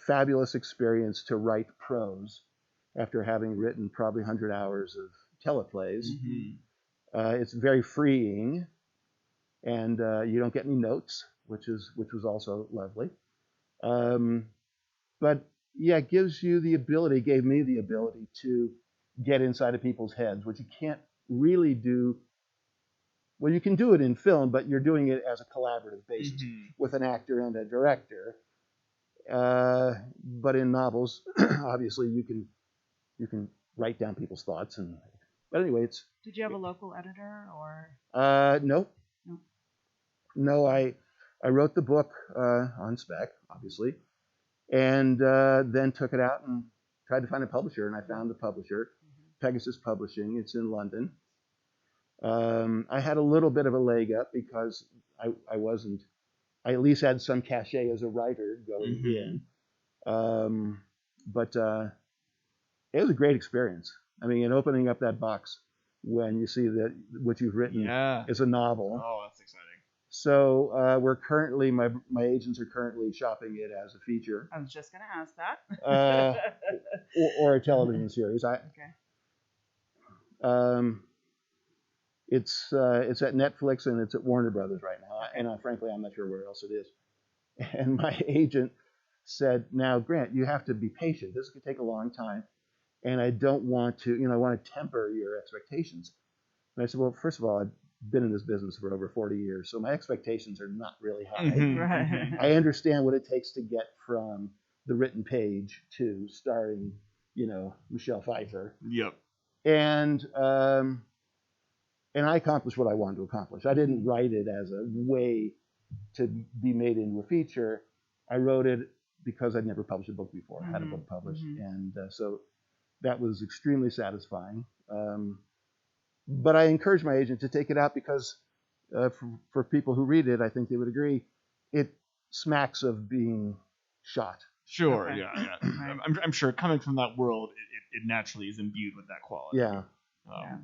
Speaker 3: fabulous experience to write prose after having written probably 100 hours of teleplays. It's very freeing, and you don't get any notes, which was also lovely. But yeah, it gave me the ability to get inside of people's heads, which you can't really do. Well, you can do it in film, but you're doing it as a collaborative basis with an actor and a director. But in novels, obviously you can write down people's thoughts. But anyway,
Speaker 2: Did you have a local editor or?
Speaker 3: No.
Speaker 2: No.
Speaker 3: No, I wrote the book on spec, obviously, and then took it out and tried to find a publisher, and I found the publisher, Pegasus Publishing. It's in London. I had a little bit of a leg up because I at least had some cachet as a writer going in. But it was a great experience. I mean, in opening up that box when you see that what you've written is a novel.
Speaker 1: Oh, that's exciting.
Speaker 3: So we're currently, my agents are currently shopping it as a feature.
Speaker 2: I was just going to ask that.
Speaker 3: or a television series. It's at Netflix and it's at Warner Brothers right now. And frankly, I'm not sure where else it is. And my agent said, "Now, Grant, you have to be patient. This could take a long time, and I don't want to, I want to temper your expectations." And I said, "Well, first of all, I've been in this business for over 40 years, so my expectations are not really high.
Speaker 2: Right.
Speaker 3: I understand what it takes to get from the written page to starring, Michelle Pfeiffer."
Speaker 1: Yep.
Speaker 3: And I accomplished what I wanted to accomplish. I didn't write it as a way to be made into a feature. I wrote it because I'd never published a book before. I had a book published, and so that was extremely satisfying. But I encouraged my agent to take it out because for people who read it, I think they would agree, it smacks of being shot.
Speaker 1: Sure,
Speaker 2: Okay.
Speaker 1: yeah. I'm sure coming from that world, it naturally is imbued with that quality.
Speaker 3: Yeah.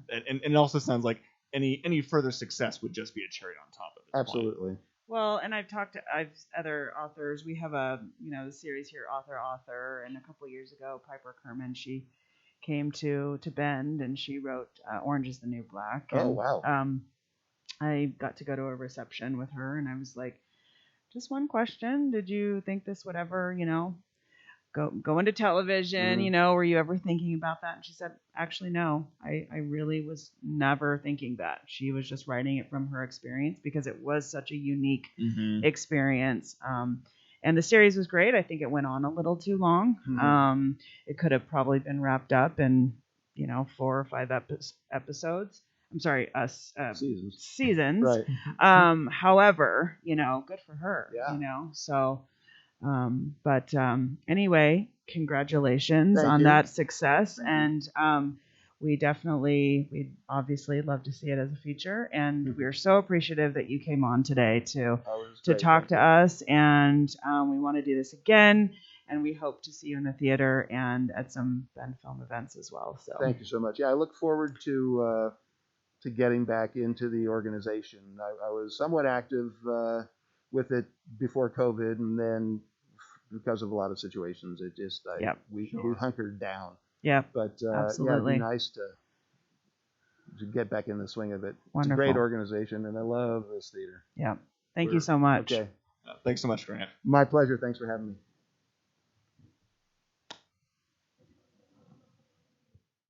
Speaker 1: And it also sounds like any further success would just be a cherry on top of it.
Speaker 3: Absolutely.
Speaker 2: Well, and I've other authors. We have the series here, Author, and a couple years ago, Piper Kerman, she came to Bend and she wrote Orange is the New Black. And,
Speaker 3: Oh, wow.
Speaker 2: I got to go to a reception with her, and I was like, just one question. Did you think this would ever, go into television? Were you ever thinking about that? And she said, actually, no. I really was never thinking that. She was just writing it from her experience because it was such a unique experience. And the series was great. I think it went on a little too long. It could have probably been wrapped up in, 4 or 5 episodes. I'm sorry, seasons.
Speaker 3: Right.
Speaker 2: However, good for her.
Speaker 3: Yeah.
Speaker 2: So. But anyway, congratulations
Speaker 3: Thank
Speaker 2: on
Speaker 3: you.
Speaker 2: that success. And we'd obviously love to see it as a feature. And we're so appreciative that you came on today to talk to us. And we want to do this again. And we hope to see you in the theater and at some BendFilm events as well. So
Speaker 3: Thank you so much. Yeah, I look forward to getting back into the organization. I was somewhat active with it before COVID, and then because of a lot of situations, it just we hunkered down.
Speaker 2: Yeah,
Speaker 3: but
Speaker 2: absolutely.
Speaker 3: It'd be nice to get back in the swing of it.
Speaker 2: Wonderful.
Speaker 3: It's a great organization, and I love this theater.
Speaker 2: Yeah, thank you so much.
Speaker 3: Okay,
Speaker 1: Thanks so much, Grant.
Speaker 3: My pleasure. Thanks for having me.